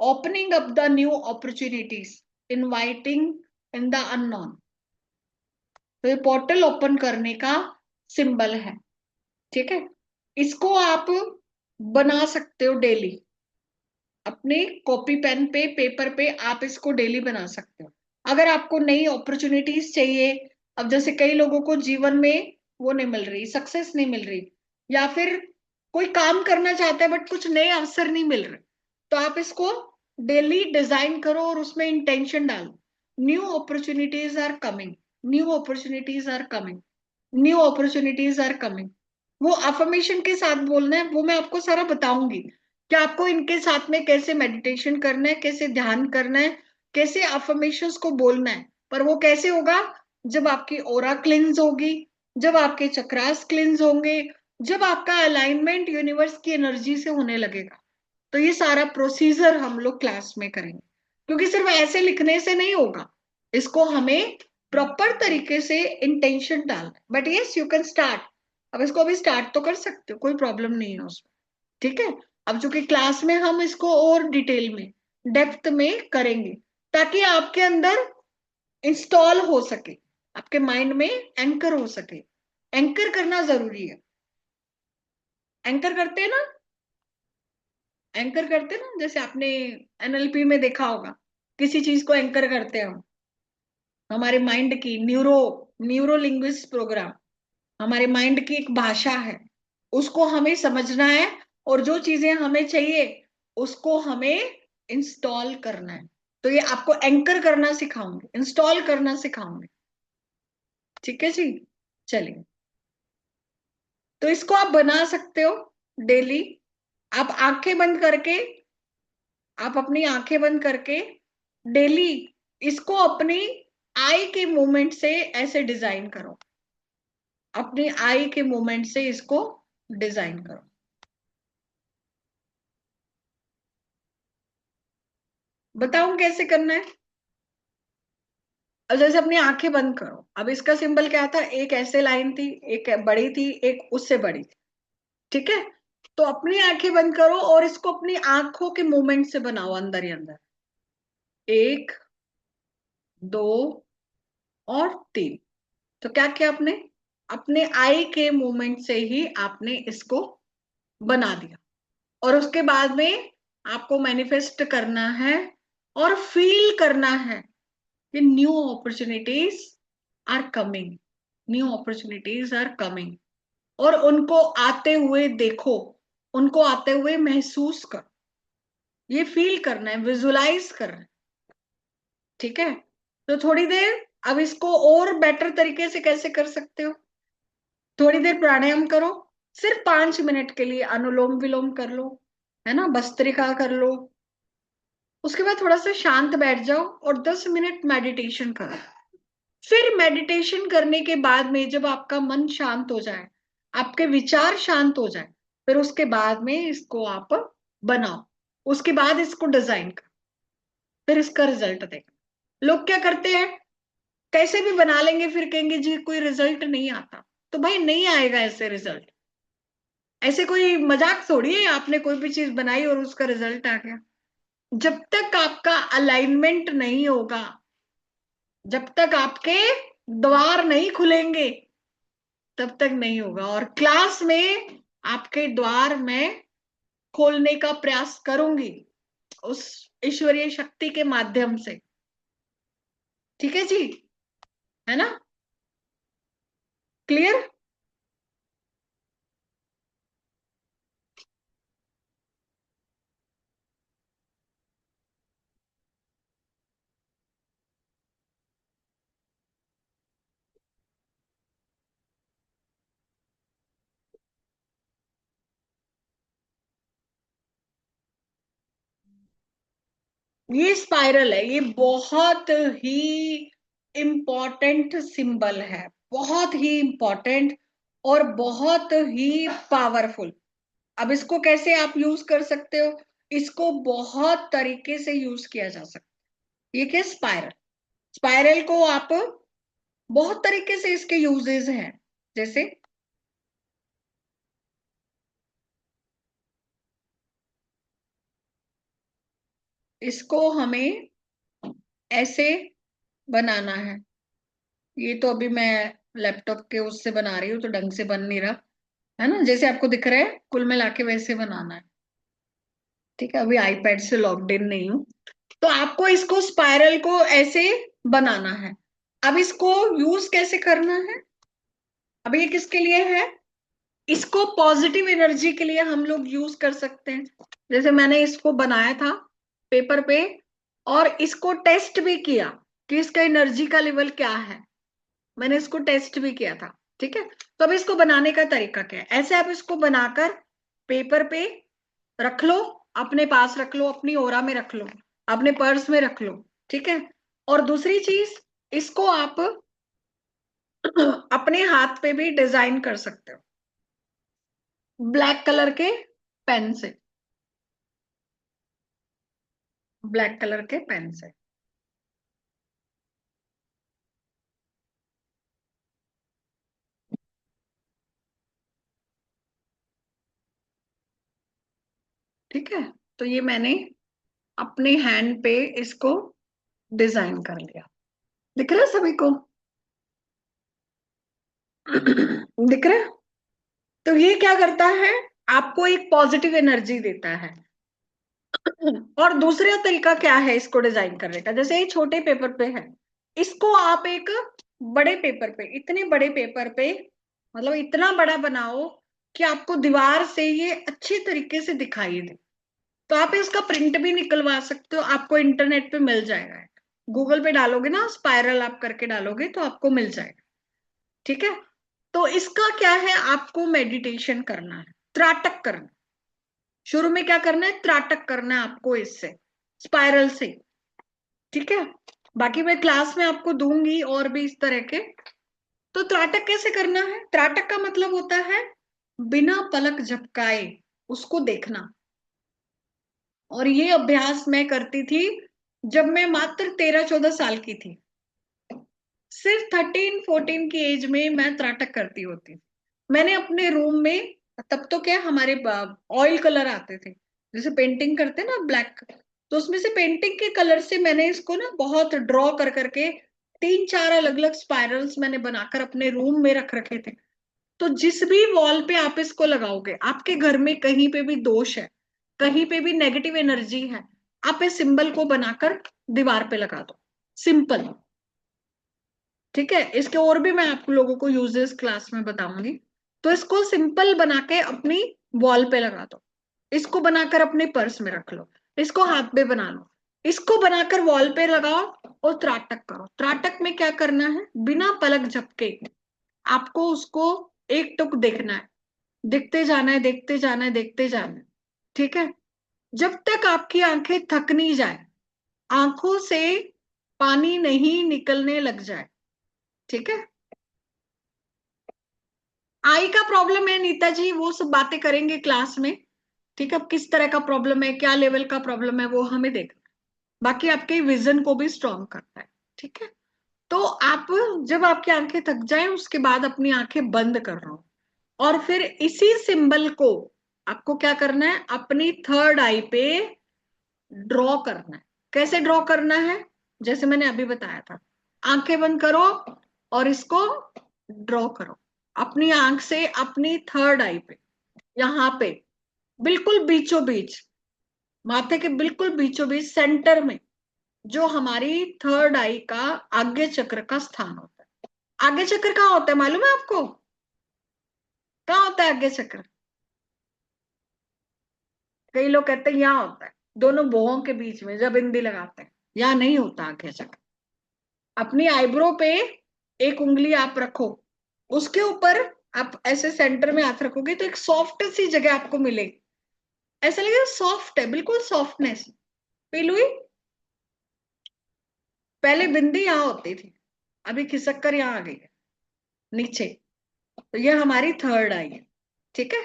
opening up the new opportunities, inviting in the unknown. तो ये पोर्टल ओपन करने का सिंबल है। ठीक है, इसको आप बना सकते हो डेली, अपने कॉपी पेन पे, पेपर पे आप इसको डेली बना सकते हो। अगर आपको नई अपॉर्चुनिटीज चाहिए, अब जैसे कई लोगों को जीवन में वो नहीं मिल रही, सक्सेस नहीं मिल रही, या फिर कोई काम करना चाहता है बट कुछ नए अवसर नहीं मिल रहे, तो आप इसको डेली डिजाइन करो और उसमें इंटेंशन डालो, new opportunities are coming, new opportunities are coming, new opportunities are coming. वो अफर्मेशन के साथ बोलना है, वो मैं आपको सारा बताऊंगी कि आपको इनके साथ में कैसे मेडिटेशन करना है, कैसे ध्यान करना है, कैसे अफर्मेशंस को बोलना है। पर वो कैसे होगा? जब आपकी ओरा क्लिंज होगी, जब आपके चक्रास क्लिंज होंगे, जब आपका अलाइनमेंट यूनिवर्स की एनर्जी से होने लगेगा। तो ये सारा प्रोसीजर हम लोग क्लास में करेंगे, क्योंकि सिर्फ ऐसे लिखने से नहीं होगा, इसको हमें प्रॉपर तरीके से इंटेंशन डालना है। But yes, you can start, अब इसको अभी स्टार्ट तो कर सकते हो, कोई प्रॉब्लम नहीं है उसमें। ठीक है, अब चूंकि क्लास में हम इसको और डिटेल में, डेप्थ में करेंगे, ताकि आपके अंदर इंस्टॉल हो सके, आपके माइंड में एंकर हो सके। एंकर करना जरूरी है। एंकर करते हैं ना, एंकर करते हैं ना, जैसे आपने एनएलपी में देखा होगा, किसी चीज को एंकर करते हैं हम, हमारे माइंड की न्यूरो लिंग्विस्ट प्रोग्राम, हमारे माइंड की एक भाषा है, उसको हमें समझना है, और जो चीजें हमें चाहिए उसको हमें इंस्टॉल करना है। तो ये आपको एंकर करना सिखाऊंगी, इंस्टॉल करना सिखाऊंगी। ठीक है जी, चलिए। तो इसको आप बना सकते हो डेली। आप आंखें बंद करके, आप अपनी आंखें बंद करके डेली इसको अपनी आई के मूवमेंट से ऐसे डिजाइन करो, अपनी आई के मूवमेंट से इसको डिजाइन करो। बताऊं कैसे करना है? अब जैसे अपनी आंखें बंद करो, अब इसका सिंबल क्या था, एक ऐसे लाइन थी, एक बड़ी थी, एक उससे बड़ी थी। ठीक है, तो अपनी आंखें बंद करो और इसको अपनी आंखों के मूवमेंट से बनाओ, अंदर ही अंदर। एक, दो और तीन। तो क्या किया आपने, अपने आई के मूवमेंट से ही आपने इसको बना दिया। और उसके बाद में आपको मैनिफेस्ट करना है और फील करना है कि new opportunities are coming, new opportunities are coming. और उनको आते हुए देखो, उनको आते हुए महसूस कर, ये फील करना है, विजुलाइज करना है। ठीक है, तो थोड़ी देर अब इसको और बेटर तरीके से कैसे कर सकते हो, थोड़ी देर प्राणायाम करो, सिर्फ 5 मिनट के लिए अनुलोम विलोम कर लो, है ना, भस्त्रिका कर लो। उसके बाद थोड़ा सा शांत बैठ जाओ और 10 मिनट मेडिटेशन करो। फिर मेडिटेशन करने के बाद में जब आपका मन शांत हो जाए, आपके विचार शांत हो जाए, फिर उसके बाद में इसको आप बनाओ, उसके बाद इसको डिजाइन करो, फिर इसका रिजल्ट देखो। लोग क्या करते हैं, कैसे भी बना लेंगे, फिर कहेंगे जी कोई रिजल्ट नहीं आता। तो भाई नहीं आएगा ऐसे रिजल्ट, ऐसे कोई मजाक थोड़ी है, आपने कोई भी चीज बनाई और उसका रिजल्ट आ गया। जब तक आपका अलाइनमेंट नहीं होगा, जब तक आपके द्वार नहीं खुलेंगे, तब तक नहीं होगा। और क्लास में आपके द्वार मैं खोलने का प्रयास करूंगी उस ईश्वरीय शक्ति के माध्यम से। ठीक है जी, है ना, क्लियर? ये स्पाइरल है, ये बहुत ही इंपॉर्टेंट सिंबल है, बहुत ही इंपॉर्टेंट और बहुत ही पावरफुल। अब इसको कैसे आप यूज कर सकते हो, इसको बहुत तरीके से यूज किया जा सकता है। ये क्या, स्पाइरल, स्पाइरल को आप बहुत तरीके से, इसके यूजेस हैं। जैसे इसको हमें ऐसे बनाना है, ये तो अभी मैं लैपटॉप के उससे बना रही हूँ तो ढंग से बन नहीं रहा, है ना, जैसे आपको दिख रहा है, कुल मिला के वैसे बनाना है। ठीक है, अभी आईपैड से लॉग्ड इन नहीं हूं, तो आपको इसको स्पाइरल को ऐसे बनाना है। अब इसको यूज कैसे करना है, अब ये किसके लिए है, इसको पॉजिटिव एनर्जी के लिए हम लोग यूज कर सकते हैं। जैसे मैंने इसको बनाया था पेपर पे और इसको टेस्ट भी किया कि इसका एनर्जी का लेवल क्या है, मैंने इसको टेस्ट भी किया था। ठीक है, तो अब इसको बनाने का तरीका क्या है, ऐसे आप इसको बनाकर पेपर पे रख लो, अपने पास रख लो, अपनी ओरा में रख लो, अपने पर्स में रख लो। ठीक है, और दूसरी चीज, इसको आप अपने हाथ पे भी डिजाइन कर सकते हो ब्लैक कलर के पेन से, ब्लैक कलर के पेन से। ठीक है, तो ये मैंने अपने हैंड पे इसको डिजाइन कर लिया, दिख रहा है सभी को? दिख रहा है? तो ये क्या करता है, आपको एक पॉजिटिव एनर्जी देता है। और दूसरा तरीका क्या है इसको डिजाइन करने का, जैसे ये छोटे पेपर पे है, इसको आप एक बड़े पेपर पे, इतने बड़े पेपर पे मतलब इतना बड़ा बनाओ कि आपको दीवार से ये अच्छे तरीके से दिखाई दे। तो आप इसका प्रिंट भी निकलवा सकते हो, आपको इंटरनेट पे मिल जाएगा। गूगल पे डालोगे ना, स्पाइरल आप करके डालोगे तो आपको मिल जाएगा। ठीक है, तो इसका क्या है, आपको मेडिटेशन करना है, त्राटक करना। शुरू में क्या करना है, त्राटक करना है आपको इससे, स्पाइरल से। ठीक है, बाकी मैं क्लास में आपको दूंगी और भी इस तरह के। तो त्राटक कैसे करना है, त्राटक का मतलब होता है बिना पलक झपकाए उसको देखना। और ये अभ्यास मैं करती थी जब मैं मात्र 13-14 साल की थी। सिर्फ 13-14 की एज में मैं त्राटक करती होती। मैंने अपने रूम में, तब तो क्या हमारे ऑयल कलर आते थे, जैसे पेंटिंग करते ना ब्लैक, तो उसमें से पेंटिंग के कलर से मैंने इसको ना बहुत ड्रॉ कर करके 3-4 अलग अलग स्पाइरल्स मैंने बनाकर अपने रूम में रख रखे थे। तो जिस भी वॉल पे आप इसको लगाओगे, आपके घर में कहीं पे भी दोष है, कहीं पे भी नेगेटिव एनर्जी है, आप इस सिंबल को बनाकर दीवार पे लगा दो, सिंपल। ठीक है, इसके और भी मैं आप लोगों को यूजेस क्लास में बताऊंगी। तो इसको सिंपल बना के अपनी वॉल पे लगा दो, इसको बनाकर अपने पर्स में रख लो, इसको हाथ पे बना लो, इसको बनाकर वॉल पे लगाओ और त्राटक करो। त्राटक में क्या करना है, बिना पलक झपके आपको उसको एक टुक देखना है, देखते जाना है, देखते जाना है, देखते जाना है। ठीक है, जब तक आपकी आंखें थक नहीं जाए, आंखों से पानी नहीं निकलने लग जाए। ठीक है, आई का प्रॉब्लम है नीता जी, वो सब बातें करेंगे क्लास में। ठीक है, अब किस तरह का प्रॉब्लम है, क्या लेवल का प्रॉब्लम है, वो हमें देखना है। बाकी आपके विजन को भी स्ट्रॉन्ग करता है। ठीक है, तो आप जब आपकी आंखें थक जाए उसके बाद अपनी आंखें बंद कर रहा हूं, और फिर इसी सिंबल को आपको क्या करना है, अपनी थर्ड आई पे ड्रॉ करना है। कैसे ड्रॉ करना है, जैसे मैंने अभी बताया था, आंखें बंद करो और इसको ड्रॉ करो अपनी आंख से अपनी थर्ड आई पे, यहां पे बिल्कुल बीचों बीच, माथे के बिल्कुल बीचों बीच सेंटर में, जो हमारी थर्ड आई का आज्ञा चक्र का स्थान होता है। आज्ञा चक्र कहाँ होता है मालूम है आपको, कहाँ होता है आज्ञा चक्र? कई लोग कहते हैं यहाँ होता है, दोनों भुवों के बीच में जब बिंदी लगाते हैं। यहाँ नहीं होता आज्ञा चक्र। अपनी आईब्रो पे एक उंगली आप रखो, उसके ऊपर आप ऐसे सेंटर में हाथ रखोगे तो एक सॉफ्ट सी जगह आपको मिलेगी, ऐसा लगेगा सॉफ्ट है, बिल्कुल सॉफ्टनेस फील हुई। पहले बिंदी यहाँ होती थी, अभी खिसक कर यहाँ आ गई है नीचे, तो ये हमारी थर्ड आई है। ठीक है,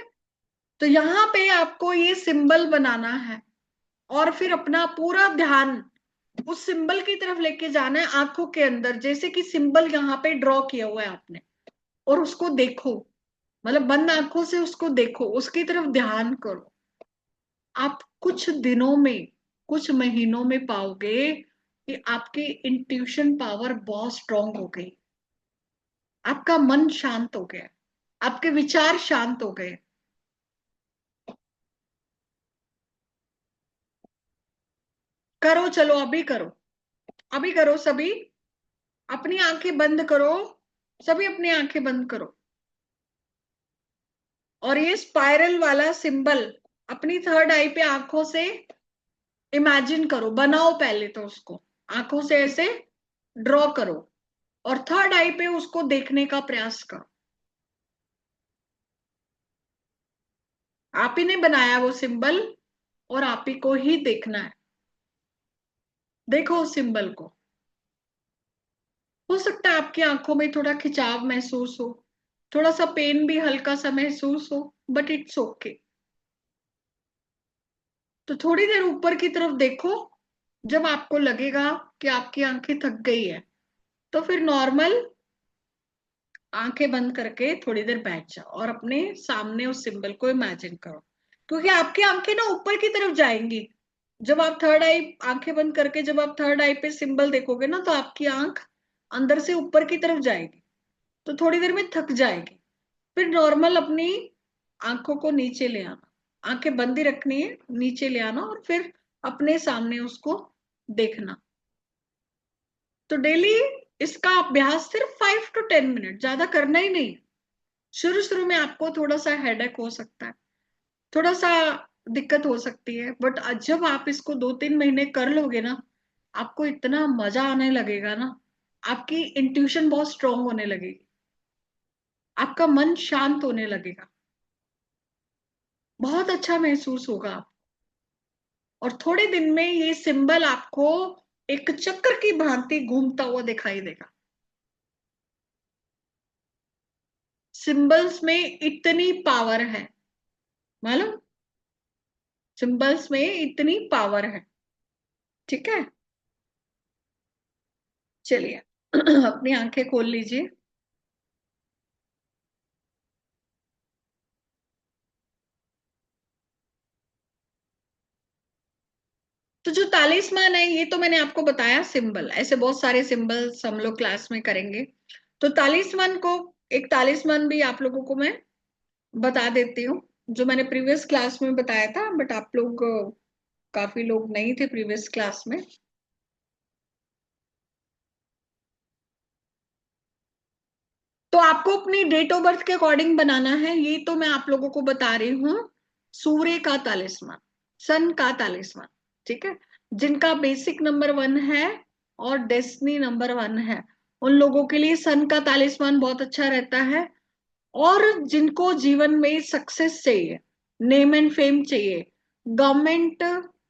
तो यहाँ पे आपको ये सिंबल बनाना है और फिर अपना पूरा ध्यान उस सिंबल की तरफ लेके जाना है, आंखों के अंदर, जैसे कि सिंबल यहाँ पे ड्रॉ किया हुआ है आपने, और उसको देखो, मतलब बंद आंखों से उसको देखो, उसकी तरफ ध्यान करो। आप कुछ दिनों में, कुछ महीनों में पाओगे कि आपकी इंट्यूशन पावर बहुत स्ट्रांग हो गई, आपका मन शांत हो गया, आपके विचार शांत हो गए। करो, चलो अभी करो, अभी करो सभी, अपनी आंखें बंद करो, सभी अपनी आंखें बंद करो, और ये स्पाइरल वाला सिंबल अपनी थर्ड आई पे आंखों से इमेजिन करो, बनाओ पहले तो उसको आंखों से ऐसे ड्रॉ करो, और थर्ड आई पे उसको देखने का प्रयास करो। आप ही ने बनाया वो सिंबल और आप ही को ही देखना है। देखो उस सिंबल को, हो सकता है आपकी आंखों में थोड़ा खिंचाव महसूस हो, थोड़ा सा पेन भी हल्का सा महसूस हो, बट इट्स ओके। तो थोड़ी देर ऊपर की तरफ देखो, जब आपको लगेगा कि आपकी आंखें थक गई है तो फिर नॉर्मल आंखें बंद करके थोड़ी देर बैठ जाओ और अपने सामने उस सिंबल को इमेजिन करो, क्योंकि आपकी आंखें ना ऊपर की तरफ जाएंगी। जब आप थर्ड आई, आंखें बंद करके जब आप थर्ड आई पे सिंबल देखोगे ना, तो आपकी आंख अंदर से ऊपर की तरफ जाएगी, तो थोड़ी देर में थक जाएगी। फिर नॉर्मल अपनी आंखों को नीचे ले आना, आंखें बंद ही रखनी है, नीचे ले आना और फिर अपने सामने उसको देखना। तो डेली इसका अभ्यास सिर्फ 5 to 10 मिनट, ज्यादा करना ही नहीं। शुरू शुरू में आपको थोड़ा सा हेडेक हो सकता है, थोड़ा सा दिक्कत हो सकती है, बट जब आप इसको 2-3 महीने कर लोगे ना, आपको इतना मजा आने लगेगा ना, आपकी इंट्यूशन बहुत स्ट्रांग होने लगेगी, आपका मन शांत होने लगेगा, बहुत अच्छा महसूस होगा आप। और थोड़े दिन में ये सिंबल आपको एक चक्र की भांति घूमता हुआ दिखाई देगा। सिंबल्स में इतनी पावर है, मालूम, सिंबल्स में इतनी पावर है। ठीक है, चलिए अपनी आंखें खोल लीजिए। तो जो तालिस्मान है, ये तो मैंने आपको बताया सिंबल, ऐसे बहुत सारे सिंबल्स हम लोग क्लास में करेंगे। तो तालिस्मान को, एक तालिस्मान भी आप लोगों को मैं बता देती हूँ, जो मैंने प्रीवियस क्लास में बताया था, बट आप लोग काफी लोग नहीं थे प्रीवियस क्लास में। तो आपको अपनी डेट ऑफ बर्थ के अकॉर्डिंग बनाना है। ये तो मैं आप लोगों को बता रही हूँ सूर्य का तालिस्मान, सन का तालिस्मान। ठीक है, जिनका बेसिक नंबर 1 है और डेस्टिनी नंबर 1 है, उन लोगों के लिए सन का तालिस्मान बहुत अच्छा रहता है। और जिनको जीवन में सक्सेस चाहिए, नेम एंड फेम चाहिए, गवर्नमेंट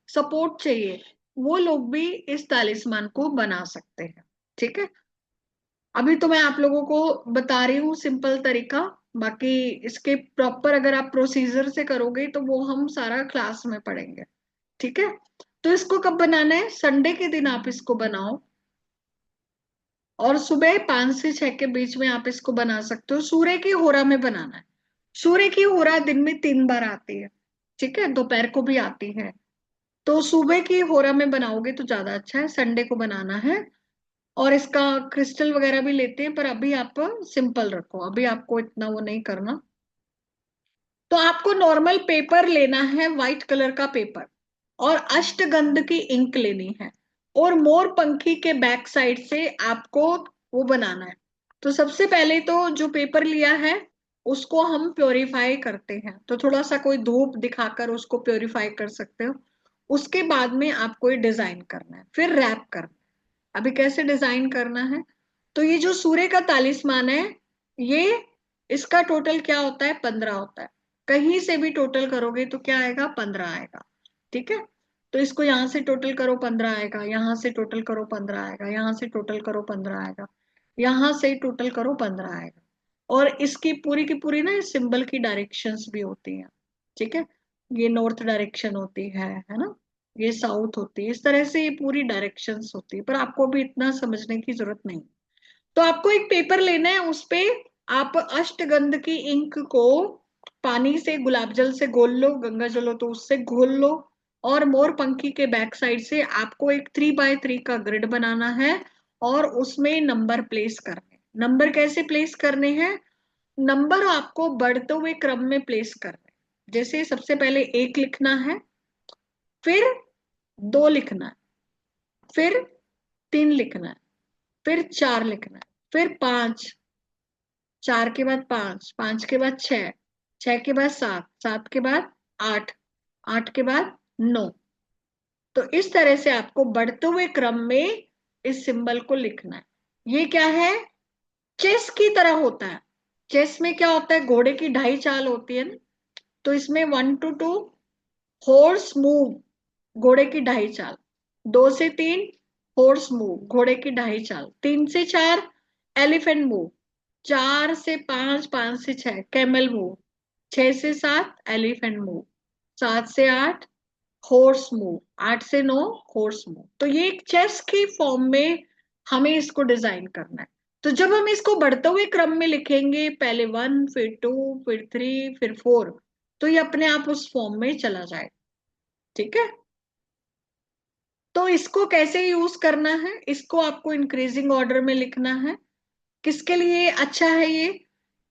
सपोर्ट चाहिए, वो लोग भी इस तालिस्मान को बना सकते हैं। ठीक है, अभी तो मैं आप लोगों को बता रही हूँ सिंपल तरीका, बाकी इसके प्रॉपर अगर आप प्रोसीजर से करोगे तो वो हम सारा क्लास में पढ़ेंगे। ठीक है, तो इसको कब बनाना है? संडे के दिन आप इसको बनाओ, और सुबह 5 से 6 के बीच में आप इसको बना सकते हो। सूर्य की होरा में बनाना है। सूर्य की होरा दिन में 3 बार आती है, ठीक है, दोपहर को भी आती है। तो सुबह की होरा में बनाओगे तो ज्यादा अच्छा है, संडे को बनाना है। और इसका क्रिस्टल वगैरह भी लेते हैं, पर अभी आप सिंपल रखो, अभी आपको इतना वो नहीं करना। तो आपको नॉर्मल पेपर लेना है, व्हाइट कलर का पेपर, और अष्टगंध की इंक लेनी है, और मोर पंखी के बैक साइड से आपको वो बनाना है। तो सबसे पहले तो जो पेपर लिया है उसको हम प्योरीफाई करते हैं, तो थोड़ा सा कोई धूप दिखाकर उसको प्योरीफाई कर सकते हो। उसके बाद में आपको ये डिजाइन करना है, फिर रैप करना है। अभी कैसे डिजाइन करना है? तो ये जो सूर्य का तालिस्मान है, ये इसका टोटल क्या होता है? 15 होता है। कहीं से भी टोटल करोगे तो क्या आएगा? 15 आएगा। ठीक है, तो इसको यहां से टोटल करो 15 आएगा, यहां से टोटल करो 15 आएगा, यहां से टोटल करो 15 आएगा, यहां से टोटल करो 15 आएगा। और इसकी पूरी की पूरी ना सिंबल की डायरेक्शंस भी होती हैं। ठीक है, ये नॉर्थ डायरेक्शन होती है ना, ये साउथ होती है, इस तरह से ये पूरी डायरेक्शंस होती है, पर आपको भी इतना समझने की जरूरत नहीं। तो आपको एक पेपर लेना है, उस पे आप अष्टगंध की इंक को पानी से, गुलाब जल से घोल लो, गंगा जल हो तो उससे घोल लो, और मोर पंखी के बैक साइड से आपको एक 3x3 का ग्रिड बनाना है, और उसमें नंबर प्लेस करने। नंबर कैसे प्लेस करने हैं? नंबर आपको बढ़ते हुए क्रम में प्लेस करने। जैसे सबसे पहले 1 लिखना है, फिर 2 लिखना है, फिर 3 लिखना है, फिर 4 लिखना है, फिर 5, 4 के बाद 5, 5 के बाद 6, 6 के बाद 7, 7 के बाद 8, 8 के बाद 9। तो इस तरह से आपको बढ़ते हुए क्रम में इस सिंबल को लिखना है। ये क्या है? चेस की तरह होता है। चेस में क्या होता है? घोड़े की 2.5 चाल होती है ना, तो इसमें 1 to 2 हॉर्स मूव, घोड़े की 2.5 चाल, 2 से 3 हॉर्स मूव, घोड़े की 2.5 चाल, 3 से 4 एलिफेंट मूव, 4 से 5, 5 से 6 कैमल मूव, 6 से 7 एलिफेंट मूव, 7 से 8 हॉर्स मूव, 8 से 9 हॉर्स मूव। तो ये एक चेस की फॉर्म में हमें इसको डिजाइन करना है। तो जब हम इसको बढ़ते हुए क्रम में लिखेंगे, पहले 1, फिर 2, फिर 3, फिर 4, तो ये अपने आप उस फॉर्म में चला जाएगा। ठीक है, तो इसको कैसे यूज करना है? इसको आपको इंक्रीजिंग ऑर्डर में लिखना है। किसके लिए अच्छा है ये?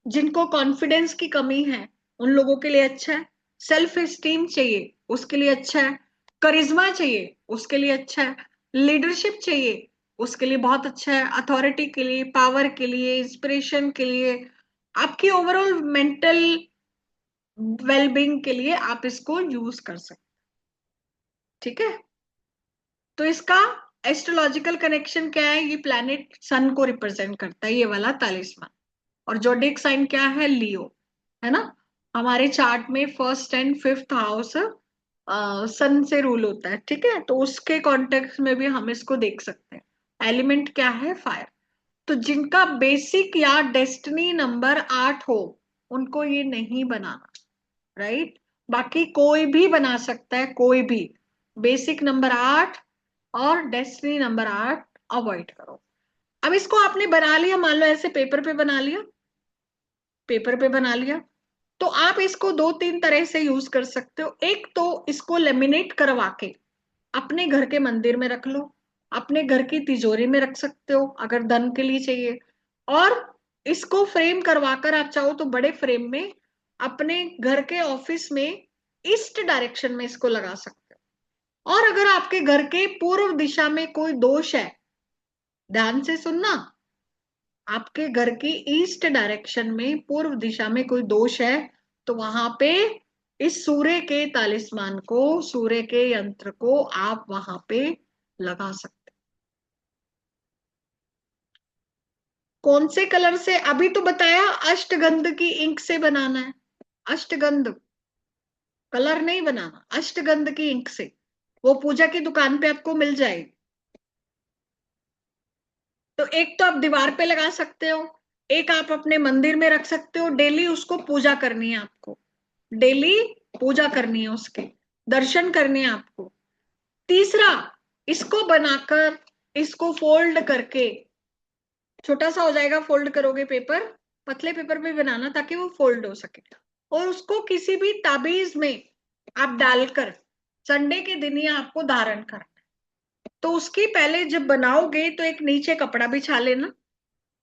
जिनको कॉन्फिडेंस की कमी है उन लोगों के लिए अच्छा है। सेल्फ एस्टीम चाहिए उसके लिए अच्छा है। करिश्मा चाहिए उसके लिए अच्छा है। लीडरशिप चाहिए उसके लिए बहुत अच्छा है। अथॉरिटी के लिए, पावर के लिए, इंस्पिरेशन के लिए, आपकी ओवरऑल मेंटल वेलबींग के लिए आप इसको यूज कर सकते, ठीक है। तो इसका एस्ट्रोलॉजिकल कनेक्शन क्या है, ये प्लैनेट सन को रिप्रेजेंट करता है, ये वाला तालिस्मान। और जोडिक साइन क्या है, लियो, है ना। हमारे चार्ट में फर्स्ट एंड फिफ्थ हाउस सन से रूल होता है, ठीक है। तो उसके कॉन्टेक्स्ट में भी हम इसको देख सकते हैं। एलिमेंट क्या है, फायर। तो जिनका बेसिक या डेस्टिनी नंबर 8 हो उनको ये नहीं बनाना, राइट। बाकी कोई भी बना सकता है, कोई भी। बेसिक नंबर 8 और डेस्टिनी नंबर 8 अवॉइड करो। अब इसको आपने बना लिया, मान लो ऐसे पेपर पे बना लिया, पेपर पे बना लिया, तो आप इसको 2-3 तरह से यूज कर सकते हो। एक तो इसको लेमिनेट करवा के अपने घर के मंदिर में रख लो, अपने घर की तिजोरी में रख सकते हो अगर धन के लिए चाहिए। और इसको फ्रेम करवाकर आप चाहो तो बड़े फ्रेम में अपने घर के ऑफिस में ईस्ट डायरेक्शन में इसको लगा सकते हो। और अगर आपके घर के पूर्व दिशा में कोई दोष है, ध्यान से सुनना, आपके घर की ईस्ट डायरेक्शन में पूर्व दिशा में कोई दोष है, तो वहां पे इस सूर्य के तालिस्मान को, सूर्य के यंत्र को आप वहां पे लगा सकते। कौन से कलर से, अभी तो बताया अष्टगंध की इंक से बनाना है। अष्टगंध कलर नहीं बनाना, अष्टगंध की इंक से, वो पूजा की दुकान पे आपको मिल जाएगी। तो एक तो आप दीवार पे लगा सकते हो, एक आप अपने मंदिर में रख सकते हो। डेली उसको पूजा करनी है आपको, डेली पूजा करनी है, उसके दर्शन करने हैं आपको। तीसरा, इसको बनाकर इसको फोल्ड करके, छोटा सा हो जाएगा, फोल्ड करोगे पेपर, पतले पेपर पे बनाना ताकि वो फोल्ड हो सके। और उसको किसी भी ताबीज में आप डालकर संडे के दिन ही आपको धारण करना। तो उसकी पहले जब बनाओगे तो एक नीचे कपड़ा बिछा लेना,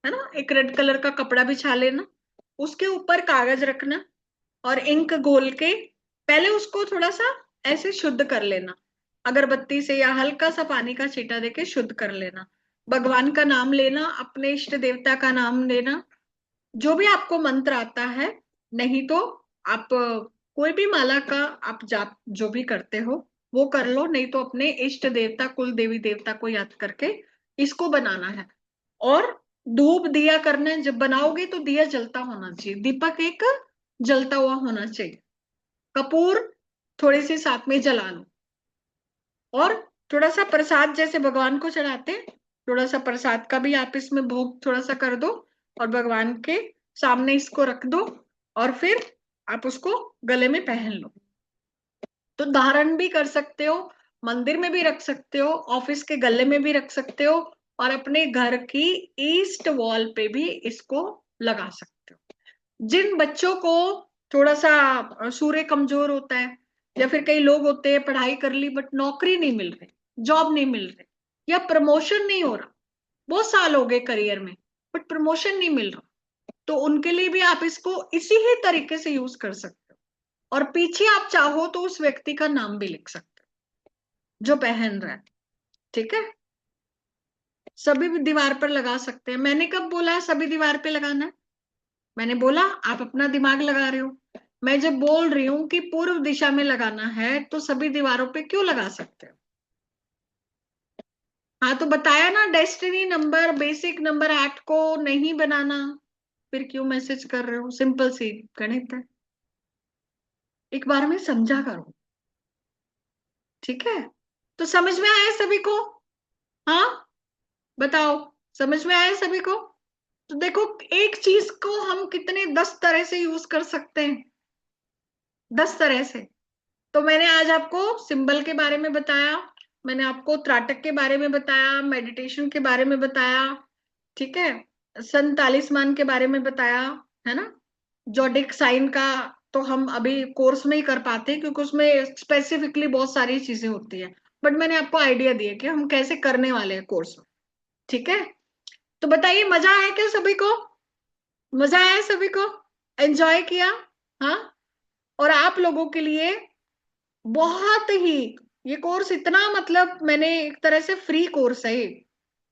है ना, एक रेड कलर का कपड़ा बिछा लेना, उसके ऊपर कागज रखना और इंक घोल के पहले उसको थोड़ा सा ऐसे शुद्ध कर लेना, अगरबत्ती से या हल्का सा पानी का छींटा देके शुद्ध कर लेना। भगवान का नाम लेना, अपने इष्ट देवता का नाम लेना, जो भी आपको मंत्र आता है। नहीं तो आप कोई भी माला का आप जाप जो भी करते हो वो कर लो, नहीं तो अपने इष्ट देवता, कुल देवी देवता को याद करके इसको बनाना है। और धूप दिया करना है, जब बनाओगे तो दिया जलता होना चाहिए, दीपक एक जलता हुआ होना चाहिए, कपूर थोड़ी सी साथ में जला लो। और थोड़ा सा प्रसाद जैसे भगवान को चढ़ाते हैं, थोड़ा सा प्रसाद का भी आप इसमें भोग थोड़ा सा कर दो और भगवान के सामने इसको रख दो और फिर आप उसको गले में पहन लो। तो धारण भी कर सकते हो, मंदिर में भी रख सकते हो, ऑफिस के गले में भी रख सकते हो, और अपने घर की ईस्ट वॉल पे भी इसको लगा सकते हो। जिन बच्चों को थोड़ा सा सूर्य कमजोर होता है, या फिर कई लोग होते हैं पढ़ाई कर ली बट नौकरी नहीं मिल रही, जॉब नहीं मिल रही, या प्रमोशन नहीं हो रहा, बहुत साल हो गए करियर में बट प्रमोशन नहीं मिल रहा, तो उनके लिए भी आप इसको इसी ही तरीके से यूज कर सकते हो। और पीछे आप चाहो तो उस व्यक्ति का नाम भी लिख सकते हो जो पहन रहा है, ठीक है। सभी भी दीवार पर लगा सकते हैं। मैंने कब बोला है सभी दीवार पे लगाना है? मैंने बोला आप अपना दिमाग लगा रहे हो। मैं जब बोल रही हूं कि पूर्व दिशा में लगाना है तो सभी दीवारों पे क्यों लगा सकते हो? हाँ तो बताया ना, डेस्टिनी नंबर बेसिक नंबर 8 को नहीं बनाना, फिर क्यों मैसेज कर रहे हो? सिंपल सी गणित है, एक बार में समझा करो, ठीक है। तो समझ में आया सभी को? हाँ बताओ, समझ में आया सभी को? तो देखो एक चीज को हम कितने 10 तरह से यूज कर सकते हैं, 10 तरह से। तो मैंने आज आपको सिंबल के बारे में बताया, मैंने आपको त्राटक के बारे में बताया, मेडिटेशन के बारे में बताया, ठीक है, सन तालिस्मान के बारे में बताया, है ना। जोडिक साइन का तो हम अभी कोर्स में ही कर पाते हैं क्योंकि उसमें स्पेसिफिकली बहुत सारी चीजें होती है, बट मैंने आपको आइडिया दिया कि हम कैसे करने वाले हैं कोर्स में, ठीक है। तो बताइए मजा आया क्या सभी को? मजा आया सभी को? एंजॉय किया? हाँ। और आप लोगों के लिए बहुत ही ये कोर्स इतना, मतलब मैंने एक तरह से फ्री कोर्स है ये,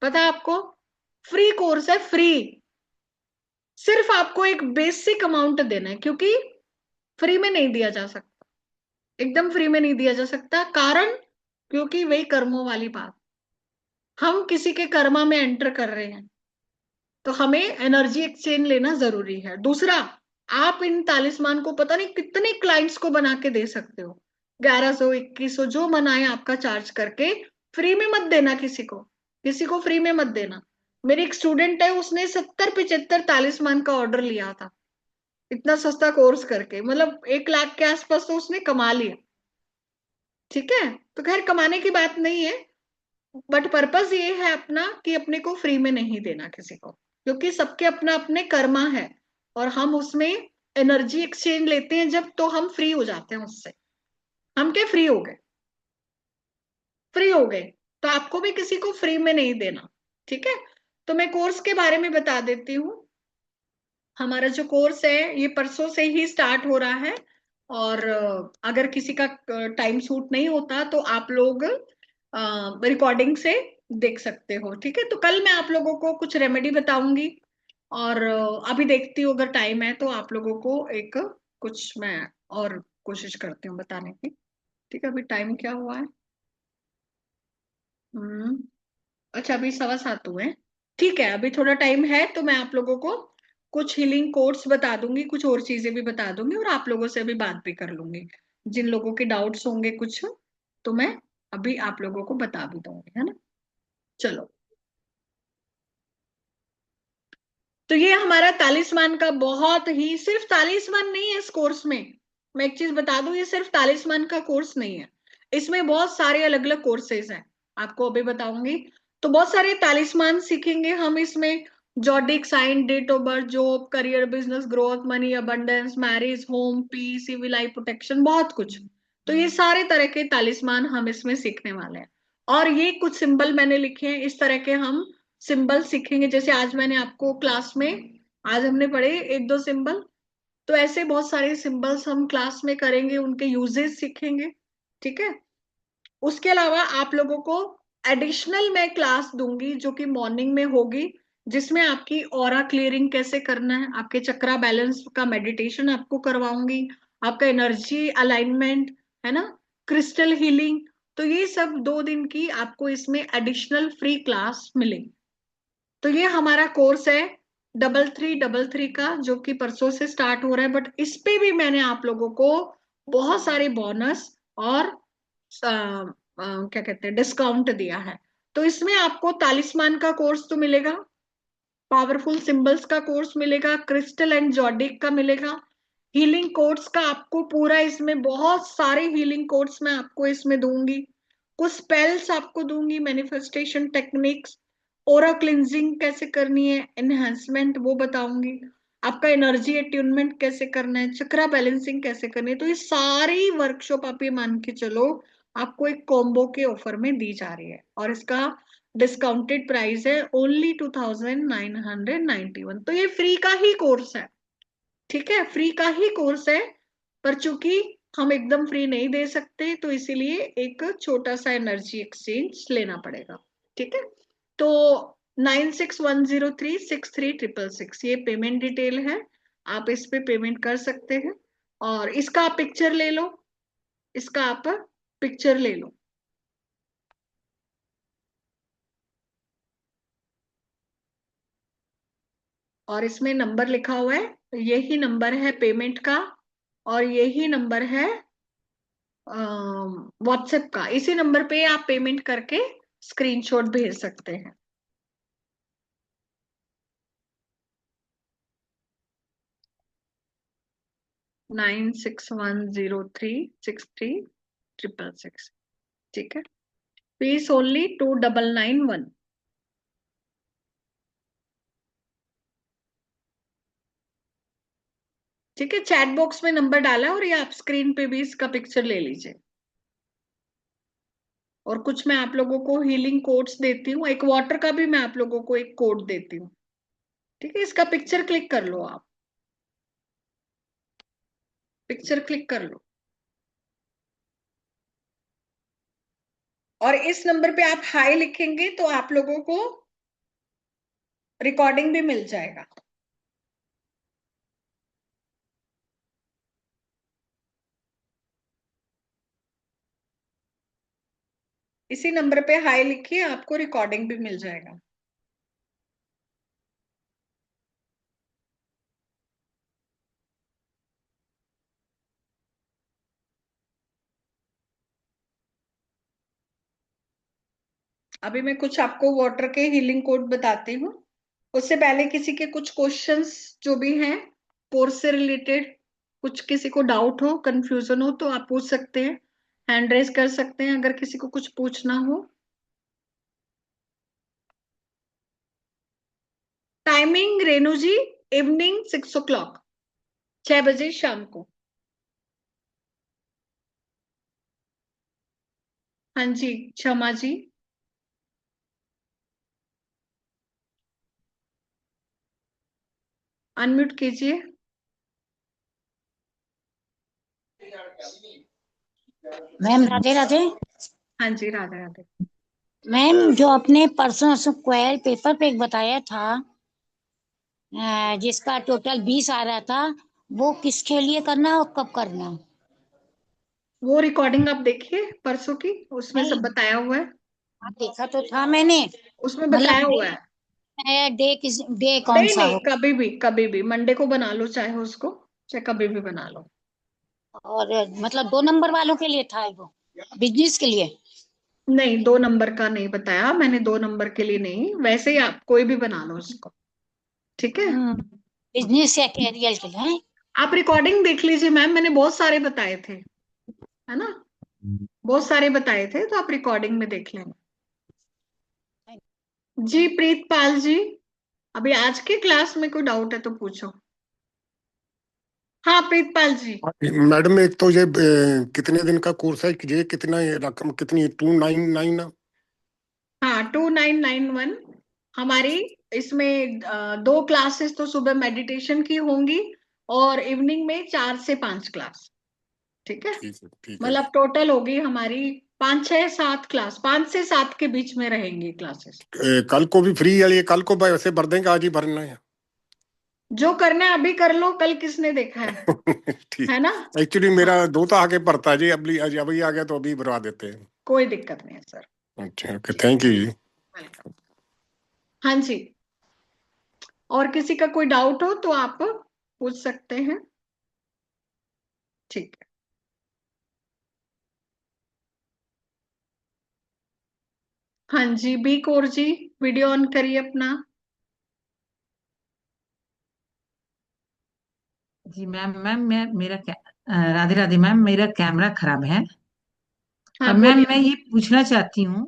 पता है आपको? फ्री कोर्स है, फ्री। सिर्फ आपको एक बेसिक अमाउंट देना है, क्योंकि फ्री में नहीं दिया जा सकता, एकदम फ्री में नहीं दिया जा सकता। कारण, क्योंकि वही कर्मों वाली बात, हम किसी के कर्मा में एंटर कर रहे हैं, तो हमें एनर्जी एक्सचेंज लेना जरूरी है। दूसरा, आप इन तालिस्मान को पता नहीं कितने क्लाइंट्स को बना के दे सकते हो, 1100 2100 जो मनाए आपका चार्ज करके। फ्री में मत देना किसी को, किसी को फ्री में मत देना। मेरी एक स्टूडेंट है, उसने 70-75 तालिस्मान का ऑर्डर लिया था, इतना सस्ता कोर्स करके, मतलब 1 लाख के आसपास तो उसने कमा लिया। ठीक है, तो खैर कमाने की बात नहीं है, बट पर्पस ये है अपना कि अपने को फ्री में नहीं देना किसी को, क्योंकि सबके अपना अपने कर्मा है, और हम उसमें एनर्जी एक्सचेंज लेते हैं जब, तो हम फ्री हो जाते हैं उससे। हम क्या फ्री हो गए, फ्री हो गए, तो आपको भी किसी को फ्री में नहीं देना। ठीक है, तो मैं कोर्स के बारे में बता देती हूँ। हमारा जो कोर्स है ये परसों से ही स्टार्ट हो रहा है, और अगर किसी का टाइम सूट नहीं होता तो आप लोग रिकॉर्डिंग से देख सकते हो। ठीक है, तो कल मैं आप लोगों को कुछ रेमेडी बताऊंगी, और अभी देखती हूँ अगर टाइम है तो आप लोगों को एक कुछ मैं और कोशिश करती हूँ बताने की। ठीक है, अभी टाइम क्या हुआ है? अच्छा, अभी 7:15 हुए हैं। ठीक है, अभी थोड़ा टाइम है, तो मैं आप लोगों को कुछ हीलिंग कोर्स बता दूंगी, कुछ और चीजें भी बता दूंगी, और आप लोगों से अभी बात भी कर लूंगी। जिन लोगों के डाउट्स होंगे कुछ, तो मैं अभी आप लोगों को बता भी दूंगी, है ना। चलो, तो ये हमारा तालिस्मान का बहुत ही, सिर्फ तालिस्मान नहीं है इस कोर्स में। मैं एक चीज बता दूं, ये सिर्फ तालिस्मान का कोर्स नहीं है, इसमें बहुत सारे अलग अलग कोर्सेज हैं, आपको अभी बताऊंगी। तो बहुत सारे तालिस्मान सीखेंगे हम इसमें, zodiac sign, date of birth, job, career, business, growth, money, abundance, marriage, home, peace, civil life protection, बहुत कुछ। तो ये सारे तरह के तालिस्मान हम इसमें सीखने वाले हैं, और ये कुछ सिंबल मैंने लिखे हैं, इस तरह के हम सिंबल सीखेंगे। जैसे आज मैंने आपको क्लास में, आज हमने पढ़े 1-2 सिंबल, तो ऐसे बहुत सारे सिंबल्स हम क्लास में करेंगे, उनके यूजेस सीखेंगे। ठीक है, उसके अलावा आप लोगों को एडिशनल मैं क्लास दूंगी जो कि मॉर्निंग में होगी, जिसमें आपकी ऑरा क्लियरिंग कैसे करना है, आपके चक्रा बैलेंस का मेडिटेशन आपको करवाऊंगी, आपका एनर्जी अलाइनमेंट, है ना, क्रिस्टल हीलिंग। तो ये सब 2 दिन की आपको इसमें एडिशनल फ्री क्लास मिलेगी। तो ये हमारा कोर्स है 3333 का, जो कि परसों से स्टार्ट हो रहा है, बट इस पे भी मैंने आप लोगों को बहुत सारे बोनस और क्या कहते हैं, डिस्काउंट दिया है। तो इसमें आपको तालिस्मान का कोर्स तो मिलेगा, पावरफुल सिंबल्स का कोर्स मिलेगा, क्रिस्टल एंड जॉडिक का मिलेगा, हीलिंग कोर्स का आपको पूरा, इसमें बहुत सारे हीलिंग कोर्स मैं आपको इसमें दूंगी, कुछ स्पेल्स आपको दूंगी, मैनिफेस्टेशन टेक्निक्स, ओरा क्लिंजिंग कैसे करनी है, एनहांसमेंट वो बताऊंगी, आपका एनर्जी अट्यूनमेंट कैसे करना है, चक्रा बैलेंसिंग कैसे करनी है। तो ये सारी वर्कशॉप आप ये मान के चलो आपको एक कॉम्बो के ऑफर में दी जा रही है, और इसका डिस्काउंटेड प्राइस है ओनली 2991। तो ये फ्री का ही कोर्स है। ठीक है, फ्री का ही कोर्स है, पर चूंकि हम एकदम फ्री नहीं दे सकते, तो इसीलिए एक छोटा सा एनर्जी एक्सचेंज लेना पड़ेगा। ठीक है, तो 9610363666 ये पेमेंट डिटेल है, आप इस पे पेमेंट कर सकते हैं, और इसका आप पिक्चर ले लो, इसका आप पिक्चर ले लो। और इसमें नंबर लिखा हुआ है, यही नंबर है पेमेंट का, और यही नंबर है व्हाट्सएप का। इसी नंबर पे आप पेमेंट करके स्क्रीनशॉट भेज सकते हैं। Nine six one zero three six three triple six ठीक है, फीस ओनली 2991। ठीक है, चैट बॉक्स में नंबर डाला है, और ये आप स्क्रीन पे भी इसका पिक्चर ले लीजिए। और कुछ मैं आप लोगों को हीलिंग कोड्स देती हूँ, एक वाटर का भी मैं आप लोगों को एक कोड देती हूँ। ठीक है, इसका पिक्चर क्लिक कर लो, आप पिक्चर क्लिक कर लो, और इस नंबर पे आप हाई लिखेंगे तो आप लोगों को रिकॉर्डिंग भी मिल जाएगा। इसी नंबर पे हाई लिखिए, आपको रिकॉर्डिंग भी मिल जाएगा। अभी मैं कुछ आपको वाटर के हीलिंग कोड बताती हूँ। उससे पहले किसी के कुछ क्वेश्चंस जो भी हैं कोर्स से रिलेटेड, कुछ किसी को डाउट हो, कंफ्यूजन हो, तो आप पूछ सकते हैं, हैंड रेज कर सकते हैं अगर किसी को कुछ पूछना हो। टाइमिंग रेणु जी, इवनिंग 6 o'clock, 6 बजे शाम को। हाँ जी, क्षमा जी। अनम्यूट कीजिए। मैम राधे राधे। हाँ जी, राधे राधे। मैम जो आपने परसों स्क्वायर पेपर पे एक बताया था, जिसका टोटल 20 आ रहा था, वो किसके लिए करना है और कब करना है? वो रिकॉर्डिंग आप देखिए परसों की, उसमें सब नहीं, बताया हुआ है। हाँ देखा तो था मैंने। उसमें मतलब बताया हुआ है। डे कौन नहीं सा नहीं, हो? कभी भी मंडे को बना लो, चाहे उसको, चाहे कभी भी बना लो। और मतलब 2 नंबर वालों के लिए था वो, बिजनेस के लिए? नहीं, 2 नंबर का नहीं बताया मैंने, 2 नंबर के लिए नहीं, वैसे ही आप कोई भी बना लो उसको। ठीक है। बिजनेस या कैरियर के लिए? आप रिकॉर्डिंग देख लीजिए मैम, मैंने बहुत सारे बताए थे, है ना, बहुत सारे बताए थे, तो आप रिकॉर्डिंग में देख लेंगे। जी प्रीतपाल जी, अभी आज की क्लास में कोई डाउट है तो पूछो। हाँ प्रीतपाल जी। मैडम एक तो ये कितने दिन का कोर्स है, ये कितना, ये रकम कितनी, 299? हाँ 2991 हमारी। इसमें 2 क्लासेस तो सुबह मेडिटेशन की होंगी, और इवनिंग में 4 से 5 क्लास। ठीक है। ठीक है, ठीक है। मतलब टोटल होगी हमारी 5 6 7 क्लास, 5 से 7 के बीच में रहेंगी क्लासेस। कल को भी फ्री है ये? कल को वैसे भर देंगे, आज ही भरना है? जो करना है अभी कर लो, कल किसने देखा है ठीक। ना। एक्चुअली हाँ, मेरा दो तो आगे पड़ता है जी, अभी अभी आ गया तो अभी भरवा देते हैं। कोई दिक्कत नहीं है सर। अच्छा, okay, thank you ji. Welcome. हाँ जी, और किसी का कोई डाउट हो तो आप पूछ सकते हैं। ठीक है। हाँ जी, B Kaur ji, video on करिए अपना। जी मैम, मैं मेरा राधे राधे मैम, मेरा कैमरा खराब है। हाँ और मैम बोलिए। मैं ये पूछना चाहती हूँ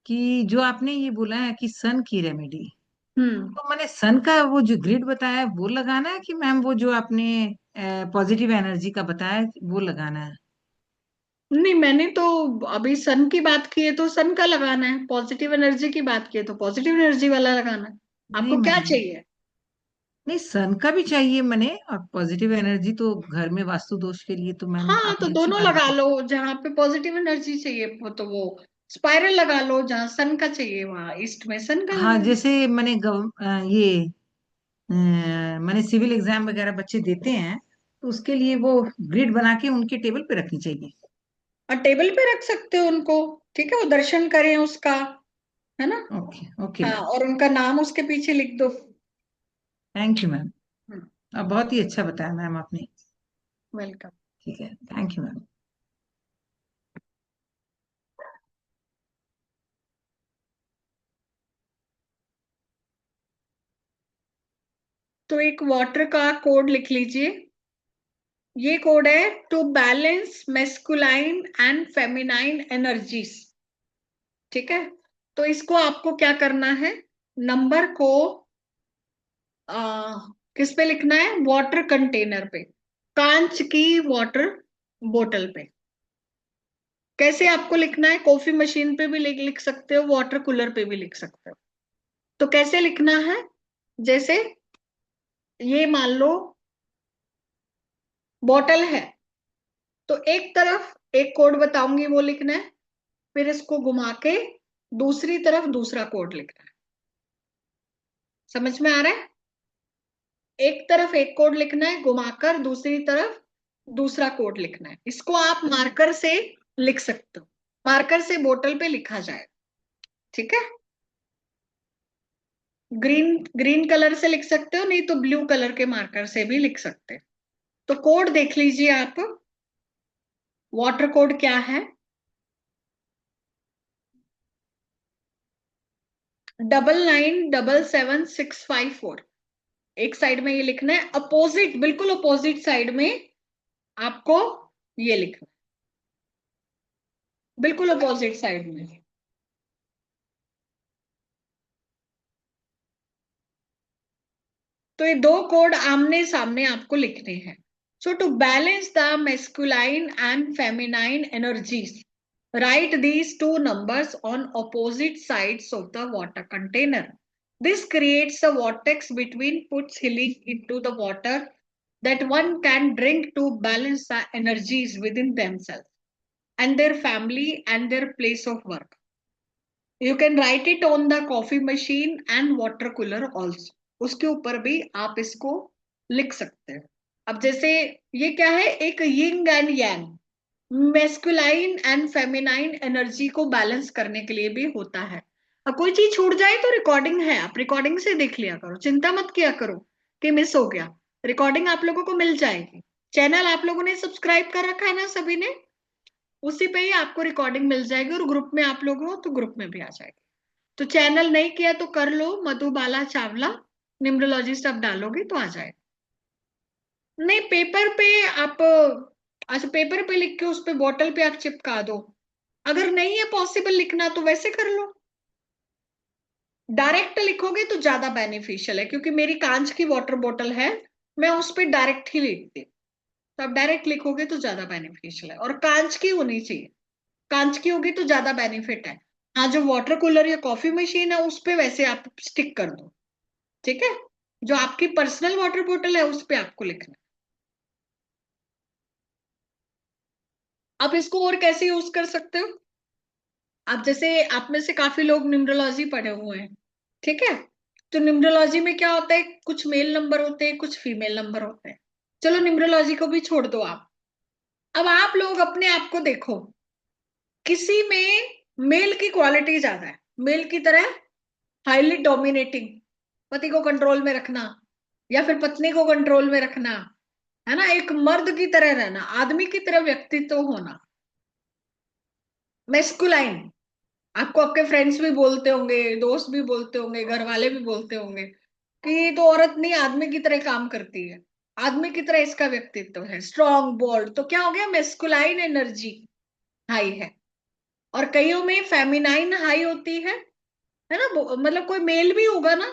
कि जो आपने ये बोला है कि सन की रेमेडी, हम्म। तो मैंने सन का वो जो ग्रिड बताया है वो लगाना है, कि मैम वो जो आपने पॉजिटिव एनर्जी का बताया है वो लगाना है? नहीं, मैंने तो अभी सन की बात की है तो सन का लगाना है, पॉजिटिव एनर्जी की बात की है तो पॉजिटिव एनर्जी वाला लगाना है। नहीं आपको क्या मैम, चाहिए। नहीं सन का भी चाहिए मैंने, और पॉजिटिव एनर्जी तो घर में वास्तु दोष के लिए तो मैम हाँ तो आपने अच्छी दोनों बात लगा बताई। लो, जहाँ पे पॉजिटिव एनर्जी चाहिए वो तो वो स्पाइरल लगा लो, जहाँ सन का चाहिए वहां ईस्ट में सन का हाँ लगा लो। जैसे मैंने मैंने सिविल एग्जाम वगैरह बच्चे देते हैं, तो उसके लिए वो ग्रिड बना के उनके टेबल पे रखनी चाहिए। और टेबल पे रख सकते हो उनको, ठीक है, वो दर्शन करें उसका, है ना। ओके ओके हाँ, मैम। और उनका नाम उसके पीछे लिख दो। Thank you ma'am. हम्म। अब बहुत ही अच्छा बताया मैम आपने। वेलकम। ठीक है, थैंक यू मैम। तो एक वाटर का कोड लिख लीजिए। ये कोड है to balance masculine and feminine energies. ठीक है। तो इसको आपको क्या करना है, नंबर को किस पे लिखना है, वाटर कंटेनर पे, कांच की वाटर बोतल पे। कैसे आपको लिखना है, कॉफी मशीन पे भी लिख सकते हो, वाटर कूलर पे भी लिख सकते हो। तो कैसे लिखना है, जैसे ये मान लो बॉटल है, तो एक तरफ एक कोड बताऊंगी वो लिखना है, फिर इसको घुमा के दूसरी तरफ दूसरा कोड लिखना है। समझ में आ रहा है। एक तरफ एक कोड लिखना है, घुमाकर दूसरी तरफ दूसरा कोड लिखना है। इसको आप मार्कर से लिख सकते हो। मार्कर से बोतल पे लिखा जाए, ठीक है। ग्रीन ग्रीन कलर से लिख सकते हो, नहीं तो ब्लू कलर के मार्कर से भी लिख सकते हो। तो कोड देख लीजिए आप, वाटर कोड क्या है। 99777654। एक साइड में ये लिखना है, अपोजिट, बिल्कुल अपोजिट साइड में आपको ये लिखना है, बिल्कुल अपोजिट साइड में। तो ये दो कोड आमने सामने आपको लिखने हैं। So to balance the masculine and feminine energies, write these two numbers on opposite sides of the water container. This creates a vortex between puts healing into the water that one can drink to balance the energies within themselves and their family and their place of work. You can write it on the coffee machine and water cooler also. उसके ऊपर भी आप इसको लिख सकते हैं। अब जैसे ये क्या है, एक yin and yang, masculine and feminine energy को बैलेंस करने के लिए भी होता है। अब कोई चीज छूट जाए तो रिकॉर्डिंग है, आप रिकॉर्डिंग से देख लिया करो, चिंता मत किया करो कि मिस हो गया। रिकॉर्डिंग आप लोगों को मिल जाएगी। चैनल आप लोगों ने सब्सक्राइब कर रखा है ना सभी ने, उसी पे ही आपको रिकॉर्डिंग मिल जाएगी, और ग्रुप में आप लोग हो तो ग्रुप में भी आ जाएगी। तो चैनल नहीं किया तो कर लो, मधुबाला चावला न्यूमरोलॉजिस्ट आप डालोगे तो आ जाएगा। नहीं पेपर पे आप, अच्छा पेपर पे लिख के उस पे बॉटल पे आप चिपका दो। अगर नहीं है पॉसिबल लिखना तो वैसे कर लो, डायरेक्ट लिखोगे तो ज्यादा बेनिफिशियल है, क्योंकि मेरी कांच की वाटर बॉटल है, मैं उस पे डायरेक्ट ही लिखती। तो आप डायरेक्ट लिखोगे तो ज्यादा बेनिफिशियल है, और कांच की होनी चाहिए, कांच की होगी तो ज्यादा बेनिफिट है। हाँ जो वाटर कूलर या कॉफी मशीन है उस पे वैसे आप स्टिक कर दो, ठीक है। जो आपकी पर्सनल वाटर बॉटल है उस पे आपको लिखना। आप इसको और कैसे यूज कर सकते हो, आप जैसे आप में से काफी लोग न्यूमरोलॉजी पढ़े हुए हैं, ठीक है। तो न्यूमरोलॉजी में क्या होता है, कुछ मेल नंबर होते हैं, कुछ फीमेल नंबर होते हैं। चलो न्यूमरोलॉजी को भी छोड़ दो आप, अब आप लोग अपने आप को देखो, किसी में मेल की क्वालिटी ज्यादा है, मेल की तरह हाईली डोमिनेटिंग, पति को कंट्रोल में रखना या फिर पत्नी को कंट्रोल में रखना, है ना, एक मर्द की तरह रहना, आदमी की तरह व्यक्तित्व होना, मेस्कुलाइन। आपको आपके फ्रेंड्स भी बोलते होंगे, दोस्त भी बोलते होंगे, घर वाले भी बोलते होंगे कि ये तो औरत नहीं आदमी की तरह काम करती है, आदमी की तरह इसका व्यक्तित्व है, स्ट्रॉन्ग बोल्ड। तो क्या हो गया, मेस्कुलाइन एनर्जी हाई है, और कईयों में फेमिनाइन हाई होती है ना। मतलब कोई मेल भी होगा ना,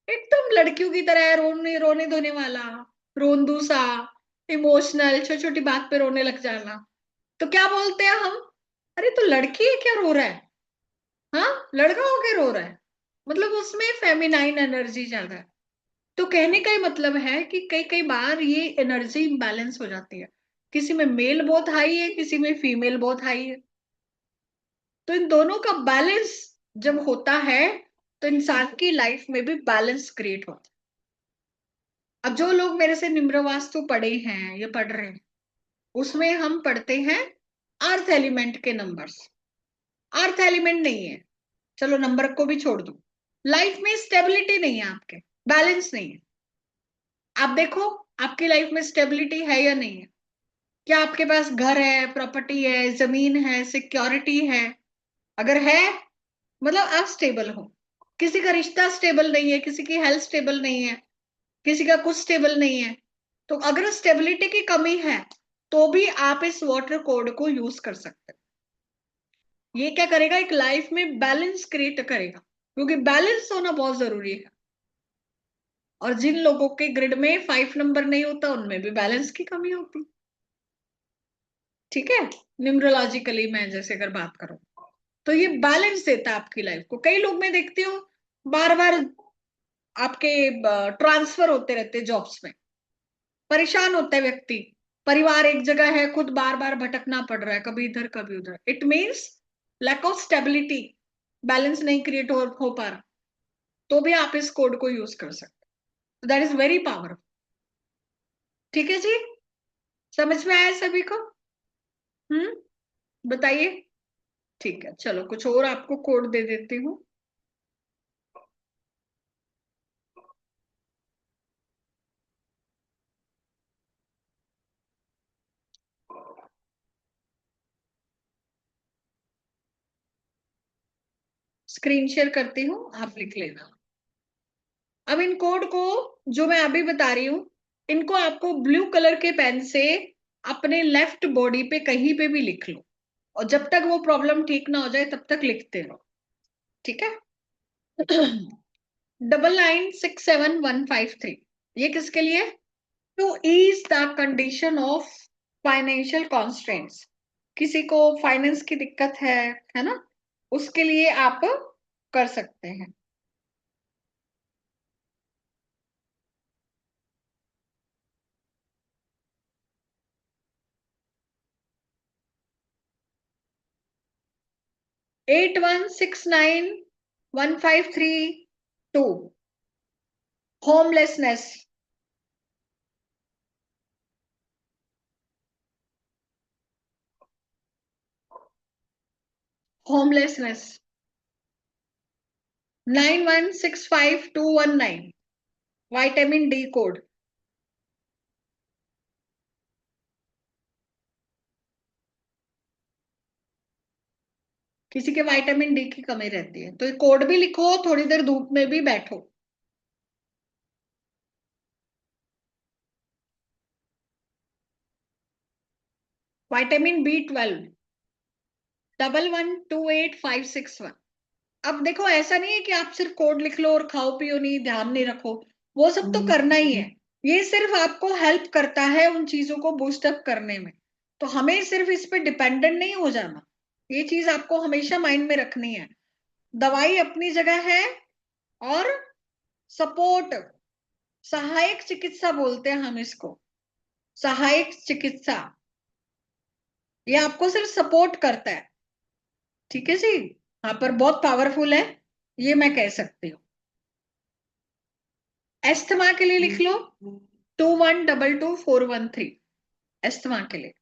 एकदम लड़कियों की तरह रोने रोने धोने वाला, रोंदू सा, इमोशनल, छोटी छोटी बात पे रोने लग जाना, तो क्या बोलते हैं हम, अरे तो लड़की है क्या रो रहा है, हाँ लड़का होके रो रहा है, मतलब उसमें फेमिनाइन एनर्जी ज्यादा है। तो कहने का ही मतलब है कि कई कई बार ये एनर्जी इम्बैलेंस हो जाती है, किसी में मेल बहुत हाई है, किसी में फीमेल बहुत हाई है। तो इन दोनों का बैलेंस जब होता है तो इंसान की लाइफ में भी बैलेंस क्रिएट होता है। अब जो लोग मेरे से निम्र वास्तु पढ़े हैं या पढ़ रहे हैं, उसमें हम पढ़ते हैं अर्थ एलिमेंट के नंबर्स। अर्थ एलिमेंट नहीं है, चलो नंबर को भी छोड़ दो, लाइफ में स्टेबिलिटी नहीं है, आपके बैलेंस नहीं है। आप देखो आपकी लाइफ में स्टेबिलिटी है या नहीं है, क्या आपके पास घर है, प्रॉपर्टी है, जमीन है, सिक्योरिटी है। अगर है मतलब आप स्टेबल हो, किसी का रिश्ता स्टेबल नहीं है, किसी की हेल्थ स्टेबल नहीं है, किसी का कुछ स्टेबल नहीं है, तो अगर स्टेबिलिटी की कमी है तो भी आप इस वाटर कोड को यूज कर सकते हैं। ये क्या करेगा, एक लाइफ में बैलेंस क्रिएट करेगा, क्योंकि बैलेंस होना बहुत जरूरी है। और जिन लोगों के ग्रिड में 5 नंबर नहीं होता उनमें भी बैलेंस की कमी होती, ठीक है। न्यूमरोलॉजिकली मैं जैसे अगर बात करूं तो ये बैलेंस देता है आपकी लाइफ को। कई लोग मैं देखती हूँ बार बार आपके ट्रांसफर होते रहते जॉब्स में, परेशान होता है व्यक्ति, परिवार एक जगह है, खुद बार बार भटकना पड़ रहा है, कभी इधर कभी उधर। It means lack of stability, balance नहीं क्रिएट हो पा रहा, तो भी आप इस कोड को यूज कर सकते, दैट इज वेरी पावरफुल। ठीक है जी, समझ में आया सभी को? बताइए। ठीक है, चलो कुछ और आपको कोड दे देती हूँ। स्क्रीन शेयर करती हूँ, आप लिख लेना। अब इन कोड को जो मैं अभी बता रही हूँ, इनको आपको ब्लू कलर के पेन से अपने लेफ्ट बॉडी पे कहीं पे भी लिख लो, और जब तक वो प्रॉब्लम ठीक ना हो जाए तब तक लिखते रहो, ठीक है। 996153, ये किसके लिए? To ease the condition of financial constraints. किसी को फाइनेंस की दिक्कत है ना, उसके लिए आप कर सकते हैं। Eight 1691532 homelessness. Homelessness. 9165 219 vitamin D code. किसी के विटामिन डी की कमी रहती है तो ये कोड भी लिखो, थोड़ी देर धूप में भी बैठो। Vitamin B12 112851। अब देखो, ऐसा नहीं है कि आप सिर्फ कोड लिख लो और खाओ पियो नहीं, ध्यान नहीं रखो, वो सब तो करना ही है। ये सिर्फ आपको हेल्प करता है उन चीजों को बूस्ट अप करने में, तो हमें सिर्फ इस पे डिपेंडेंट नहीं हो जाना। ये चीज आपको हमेशा माइंड में रखनी है। दवाई अपनी जगह है, और सपोर्ट, सहायक चिकित्सा बोलते हैं हम इसको, सहायक चिकित्सा, ये आपको सिर्फ सपोर्ट करता है, ठीक है जी। हाँ, पर बहुत पावरफुल है, ये मैं कह सकती हूँ। एस्थमा के लिए लिख लो 21222413, एस्थमा के लिए।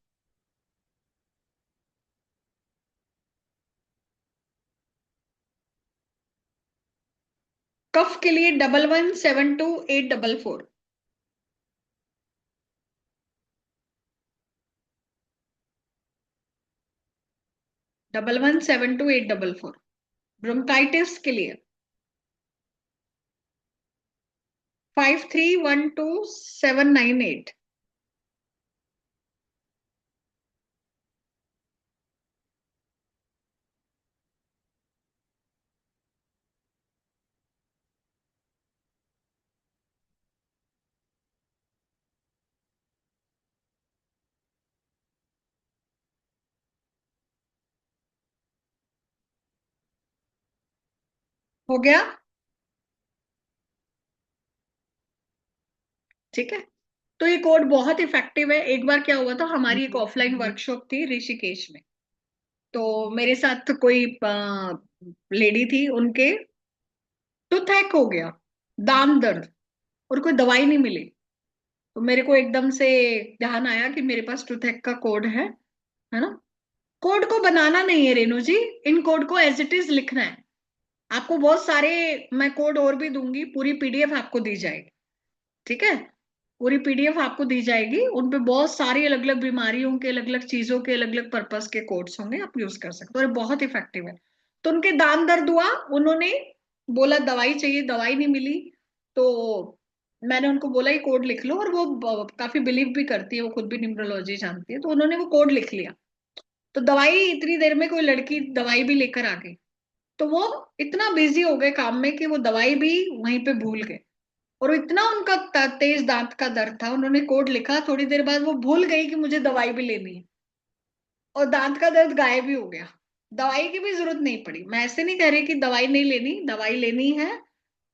कफ के लिए 11172844। 11172844। ब्रोंकाइटिस के लिए 5312 798। हो गया, ठीक है। तो ये कोड बहुत इफेक्टिव है। एक बार क्या हुआ था, हमारी एक ऑफलाइन वर्कशॉप थी ऋषिकेश में, तो मेरे साथ कोई लेडी थी, उनके टूथैक हो गया, दांत दर्द, और कोई दवाई नहीं मिली। तो मेरे को एकदम से ध्यान आया कि मेरे पास टूथैक का कोड है ना। कोड को बनाना नहीं है रेनू जी, इन कोड को एज इट इज लिखना है। आपको बहुत सारे मैं कोड और भी दूंगी, पूरी पीडीएफ आपको दी जाएगी, ठीक है। पूरी पीडीएफ आपको दी जाएगी, उनपे बहुत सारी अलग अलग बीमारियों के, अलग अलग चीजों के, अलग अलग पर्पस के कोड्स होंगे, आप यूज कर सकते हो, और बहुत इफेक्टिव है। तो उनके दांत दर्द हुआ, उन्होंने बोला दवाई चाहिए, दवाई नहीं मिली, तो मैंने उनको बोला ये कोड लिख लो, और वो काफी बिलीव भी करती है, वो खुद भी न्यूमरोलॉजी जानती है, तो उन्होंने वो कोड लिख लिया। तो दवाई इतनी देर में कोई लड़की दवाई भी लेकर आ गई, तो वो इतना बिजी हो गए काम में कि वो दवाई भी वहीं पे भूल गए, और इतना उनका तेज दांत का दर्द था, उन्होंने कोड लिखा, थोड़ी देर बाद वो भूल गई कि मुझे दवाई भी लेनी है, और दांत का दर्द गायब ही हो गया। दवाई की भी जरूरत नहीं पड़ी। मैं ऐसे नहीं कह रही कि दवाई नहीं लेनी, दवाई लेनी है,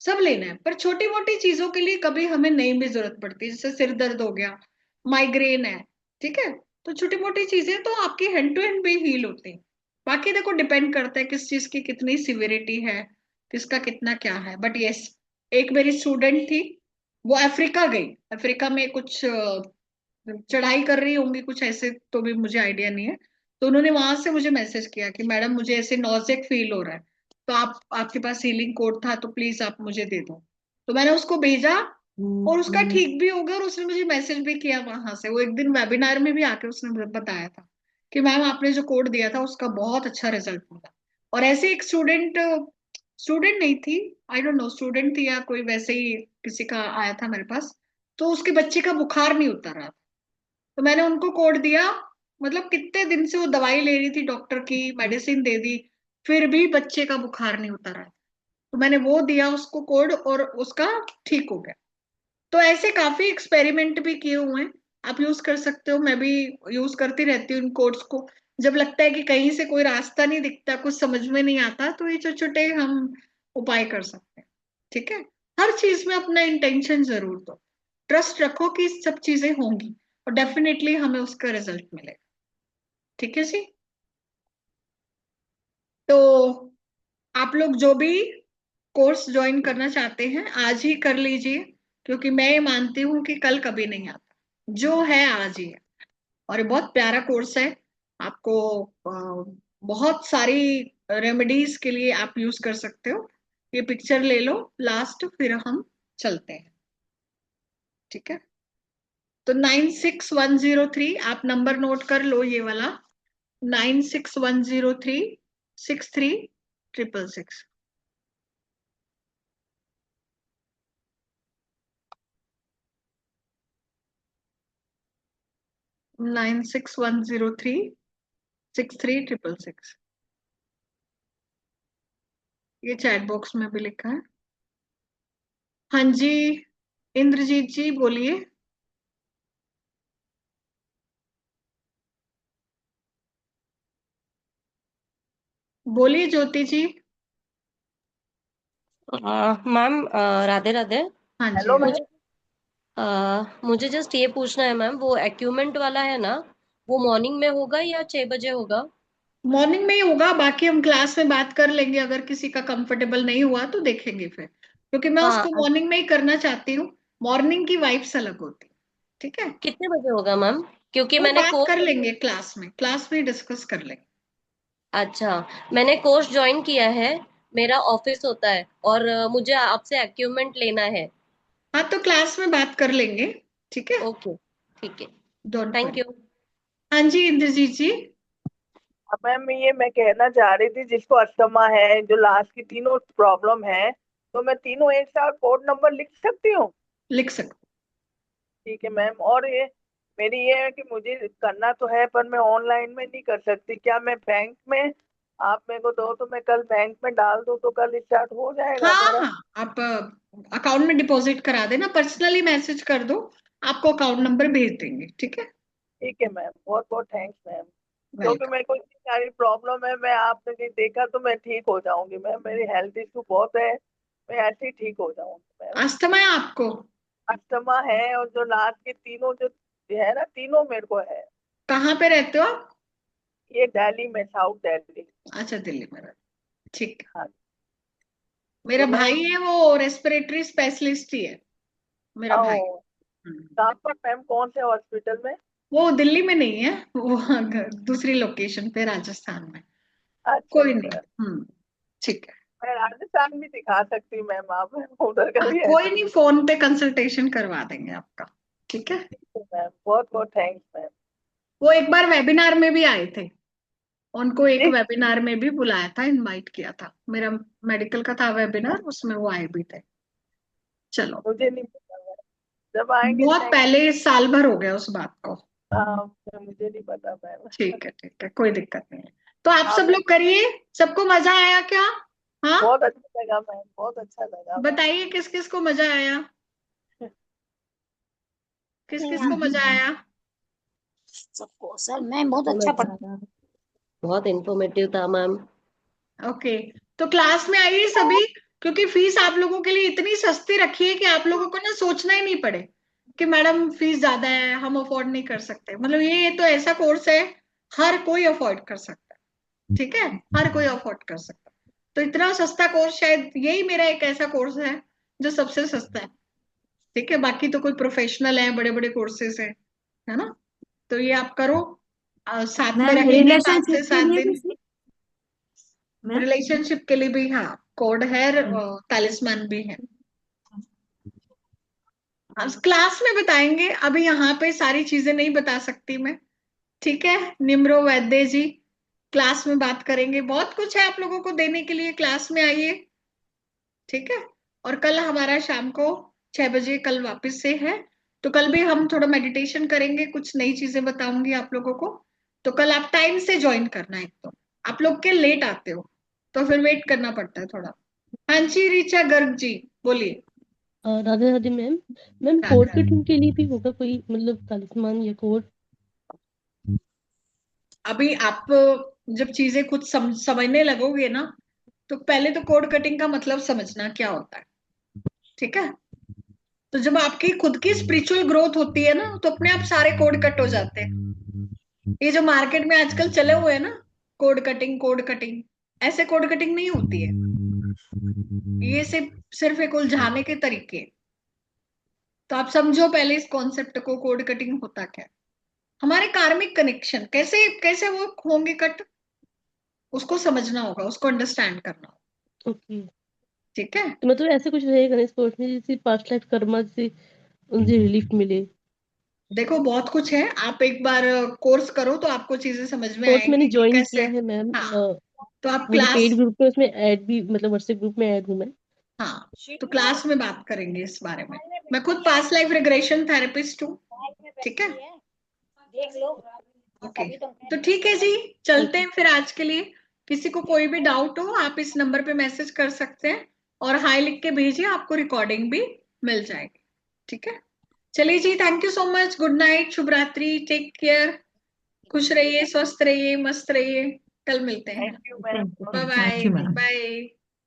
सब लेना है, पर छोटी मोटी चीजों के लिए कभी हमें नहीं भी जरूरत पड़ती, जैसे सिर दर्द हो गया, माइग्रेन है, ठीक है। तो छोटी मोटी चीजें तो आपकी हैंड टू हैंड भी हील होती हैं। बाकी देखो, डिपेंड करता है किस चीज की कितनी सिविरिटी है, किसका कितना क्या है। बट यस, एक मेरी स्टूडेंट थी, वो अफ्रीका गई, अफ्रीका में कुछ चढ़ाई कर रही होंगी कुछ ऐसे, तो भी मुझे आइडिया नहीं है। तो उन्होंने वहां से मुझे मैसेज किया कि मैडम मुझे ऐसे नॉजेक फील हो रहा है, तो आपके पास हीलिंग कोड था तो प्लीज आप मुझे दे दो। तो मैंने उसको भेजा और उसका ठीक भी हो गया, और उसने मुझे मैसेज भी किया वहां से। वो एक दिन वेबिनार में भी आके उसने मुझे बताया था कि मैम आपने जो कोड दिया था उसका बहुत अच्छा रिजल्ट मिला। और ऐसे एक स्टूडेंट स्टूडेंट नहीं थी, आई डोंट नो स्टूडेंट थी या कोई वैसे ही किसी का आया था मेरे पास, तो उसके बच्चे का बुखार नहीं उतर रहा था, तो मैंने उनको कोड दिया। मतलब कितने दिन से वो दवाई ले रही थी, डॉक्टर की मेडिसिन दे दी, फिर भी बच्चे का बुखार नहीं उतर रहा, तो मैंने वो दिया उसको कोड और उसका ठीक हो गया। तो ऐसे काफी एक्सपेरिमेंट भी किए हुए हैं, आप यूज कर सकते हो। मैं भी यूज करती रहती हूँ इन कोड्स को। जब लगता है कि कहीं से कोई रास्ता नहीं दिखता, कुछ समझ में नहीं आता, तो ये छोटे छोटे हम उपाय कर सकते हैं। ठीक है, हर चीज में अपना इंटेंशन जरूर दो, ट्रस्ट रखो कि सब चीजें होंगी और डेफिनेटली हमें उसका रिजल्ट मिलेगा। ठीक है जी। तो आप लोग जो भी कोर्स ज्वाइन करना चाहते हैं आज ही कर लीजिए, क्योंकि मैं ये मानती हूँ कि कल कभी नहीं आता, जो है आज ही है। और ये बहुत प्यारा कोर्स है, आपको बहुत सारी रेमेडीज के लिए आप यूज कर सकते हो। ये पिक्चर ले लो लास्ट, फिर हम चलते हैं। ठीक है, तो 96103 आप नंबर नोट कर लो, ये वाला 9610363636। 9610363636। ये चैट बॉक्स में भी लिखा है। हाँ जी, इंद्रजीत जी बोलिए। बोलिए ज्योति जी। मैम राधे राधे। हाँ जी हेलो हाँ मैम। जी। मुझे जस्ट ये पूछना है मैम, वो एक्यूमेंट वाला है ना, वो मॉर्निंग में होगा या 6 बजे होगा? मॉर्निंग में ही होगा, बाकी हम क्लास में बात कर लेंगे, अगर किसी का कंफर्टेबल नहीं हुआ तो देखेंगे फिर, क्योंकि मैं हाँ उसको मॉर्निंग में ही करना चाहती हूँ। मॉर्निंग की वाइब्स अलग होती है। ठीक है, कितने बजे होगा मैम? क्योंकि वो मैंने बात कर कोर्स, लेंगे क्लास में डिस्कस कर लेंगे। अच्छा, मैंने कोर्स ज्वाइन किया है, मेरा ऑफिस होता है, और मुझे आपसे एक्यूमेंट लेना है। हाँ, तो क्लास में बात कर लेंगे। ठीक है, ओके, ठीक है, डोंट थैंक वरी। यू। हाँ जी इंद्रजीत जी। मैम ये मैं कहना चाह रही थी, जिसको अस्थमा है, जो लास्ट की तीनों प्रॉब्लम है, तो मैं तीनों एक साथ कोड नंबर लिख सकती हूँ? लिख सकते। ठीक है मैम। और ये मेरी ये है कि मुझे करना तो है, पर मैं ऑनलाइन में नहीं कर सकती। क्या मैं बैंक में, आप मेरे को दो तो मैं कल बैंक में डाल दूँ तो कल स्टार्ट हो जाएगा हाँ मेरा? हाँ, आप अकाउंट में डिपॉजिट करा देना, पर्सनली मैसेज कर दो, आपको अकाउंट नंबर भेज देंगे। ठीक है, ठीक है मैम, बहुत बहुत थैंक्स मैम। क्योंकि वेलकम। मेरे को इतनी सारी प्रॉब्लम है, मैं आपने कहीं देखा तो मैं ठीक हो जाऊंगी मैम। मेरी हेल्थ इशू बहुत है, मैं ऐसे ही ठीक हो जाऊंगी मैम। अस्थमा है आपको? अस्थमा है, और जो लास्ट के तीनों जो है ना, तीनों मेरे को है। कहाँ पे रहते हो आप? ये दिल्ली में, साउथ दिल्ली। अच्छा, दिल्ली में रहते। ठीक है, हाँ। मेरा तो मैम, भाई है वो रेस्पिरेटरी स्पेशलिस्ट ही है, मेरा भाई। आओ कहाँ पर मैम, कौन से हॉस्पिटल में? वो दिल्ली में नहीं है, वो दूसरी लोकेशन पे राजस्थान में। अच्छा कोई नहीं। अच्छा। ठीक है। मैं राजस्थान भी दिखा सकती हूँ मैम, आप उधर का भी है? कोई नहीं, फोन पे कंसल्टेशन करवा देंगे आपका। ठीक है, मैम बहुत बहुत थैंक्स मैम। वो एक बार वेबिनार में भी आए थे, उनको एक जी, वेबिनार में भी बुलाया था, इनवाइट किया था, मेरा मेडिकल का था वेबिनार, उसमें वो आए भी थे। चलो, मुझे नहीं पता मैम, जब आएंगे बहुत नेक्स्ट। पहले, साल भर हो गया उस बात को। हाँ, मुझे नहीं पता मैम। ठीक है, कोई दिक्कत नहीं है। तो आप हाँ सब मैं, लोग करिए, सबको मजा आया क्या? हाँ, बहुत अच्छा लगा मैम, बहुत अच्छा लगा मैम। बताइए किस किस को मजा आया, किस किस को मजा आया? सबको सर मैम बहुत तो अच्छा मजा आ रहा, बहुत इंफॉर्मेटिव था मैम। ओके, तो क्लास में आइए सभी, क्योंकि फीस आप लोगों के लिए इतनी सस्ती रखी है कि आप लोगों को ना सोचना ही नहीं पड़े कि मैडम फीस ज्यादा है, हम अफोर्ड नहीं कर सकते। मतलब ये तो ऐसा कोर्स है, हर कोई अफोर्ड कर सकता है। ठीक है, हर कोई अफोर्ड कर सकता है। तो इतना सस्ता कोर्स शायद यही मेरा एक ऐसा कोर्स है जो सबसे सस्ता है। ठीक है, बाकी तो कोई प्रोफेशनल है, बड़े बड़े कोर्सेज है ना? तो ये आप करो, साथ में मैम रहेंगे 5 से रिलेशनशिप के 7 लिए दिन। भी मैम रिलेशनशिप के लिए भी हाँ, कोड है, तालिस्मान भी है। क्लास में बताएंगे, अभी यहाँ पे सारी चीजें नहीं बता सकती मैं। ठीक है, निम्रो वैद्य जी, क्लास में बात करेंगे, बहुत कुछ है आप लोगों को देने के लिए, क्लास में आइए। ठीक है, और कल हमारा शाम को 6 बजे कल वापस से है, तो कल भी हम थोड़ा मेडिटेशन करेंगे, कुछ नई चीजें बताऊंगी आप लोगों को। तो कल आप टाइम से ज्वाइन करना है, तो आप लोग के लेट आते हो तो फिर वेट करना पड़ता है थोड़ा। हाँ जी, ऋचा गर्ग जी बोलिए। Radhe Radhe ma'am. Ma'am code cutting के लिए भी होगा कोई मतलब तालिस्मान या कोड? अभी आप जब चीजें कुछ समझने लगोगे ना, तो पहले तो कोड कटिंग का मतलब समझना क्या होता है। ठीक है, तो जब आपकी खुद की स्पिरिचुअल ग्रोथ होती है ना, तो अपने आप सारे कोड कट हो जाते हैं। ये जो मार्केट में आजकल चले हुए हैं ना, कोड कटिंग, ऐसे कोड कटिंग नहीं होती है। ये सिर्फ एक उलझाने के तरीके हैं। तो आप समझो पहले इस कॉन्सेप्ट को, कोड कटिंग होता क्या है। हमारे कार्मिक कनेक्शन कैसे कैसे वो होंगे कट, उसको समझना होगा, उसको अंडरस्टैंड करना होगा। ओके, ठीक है, तो मतलब ऐसे कुछ रहेगा ना इस कोर्स में जैसे पास्ट लाइफ कर्मा से उनसे रिलीफ मिले? देखो बहुत कुछ है, आप एक बार कोर्स करो तो आपको चीजें समझ में कोर्स मैंने आएंगी कि ज्वाइन कैसे। किया है मैम। हाँ, तो आप मेरी क्लास, पेड ग्रुप में उसमें ऐड भी मतलब व्हाट्सएप ग्रुप में ऐड हूँ मैं। हाँ, तो क्लास में बात करेंगे इस बारे में। मैं खुद पास्ट लाइफ रिग्रेशन थेरेपिस्ट हूँ। ठीक है, ओके, तो ठीक है जी, चलते हैं फिर आज के लिए। किसी को कोई भी डाउट हो आप इस नंबर पे मैसेज कर सकते हैं, और हाई लिख के भेजिए, आपको रिकॉर्डिंग भी मिल जाएगी। ठीक है, चलिए जी, thank you so much, good night, शुभ रात्रि, टेक केयर, खुश रहिए, स्वस्थ रहिए, मस्त रहिए, कल मिलते हैं। Thank you ma'am. Bye thank you bye ma'am. Bye.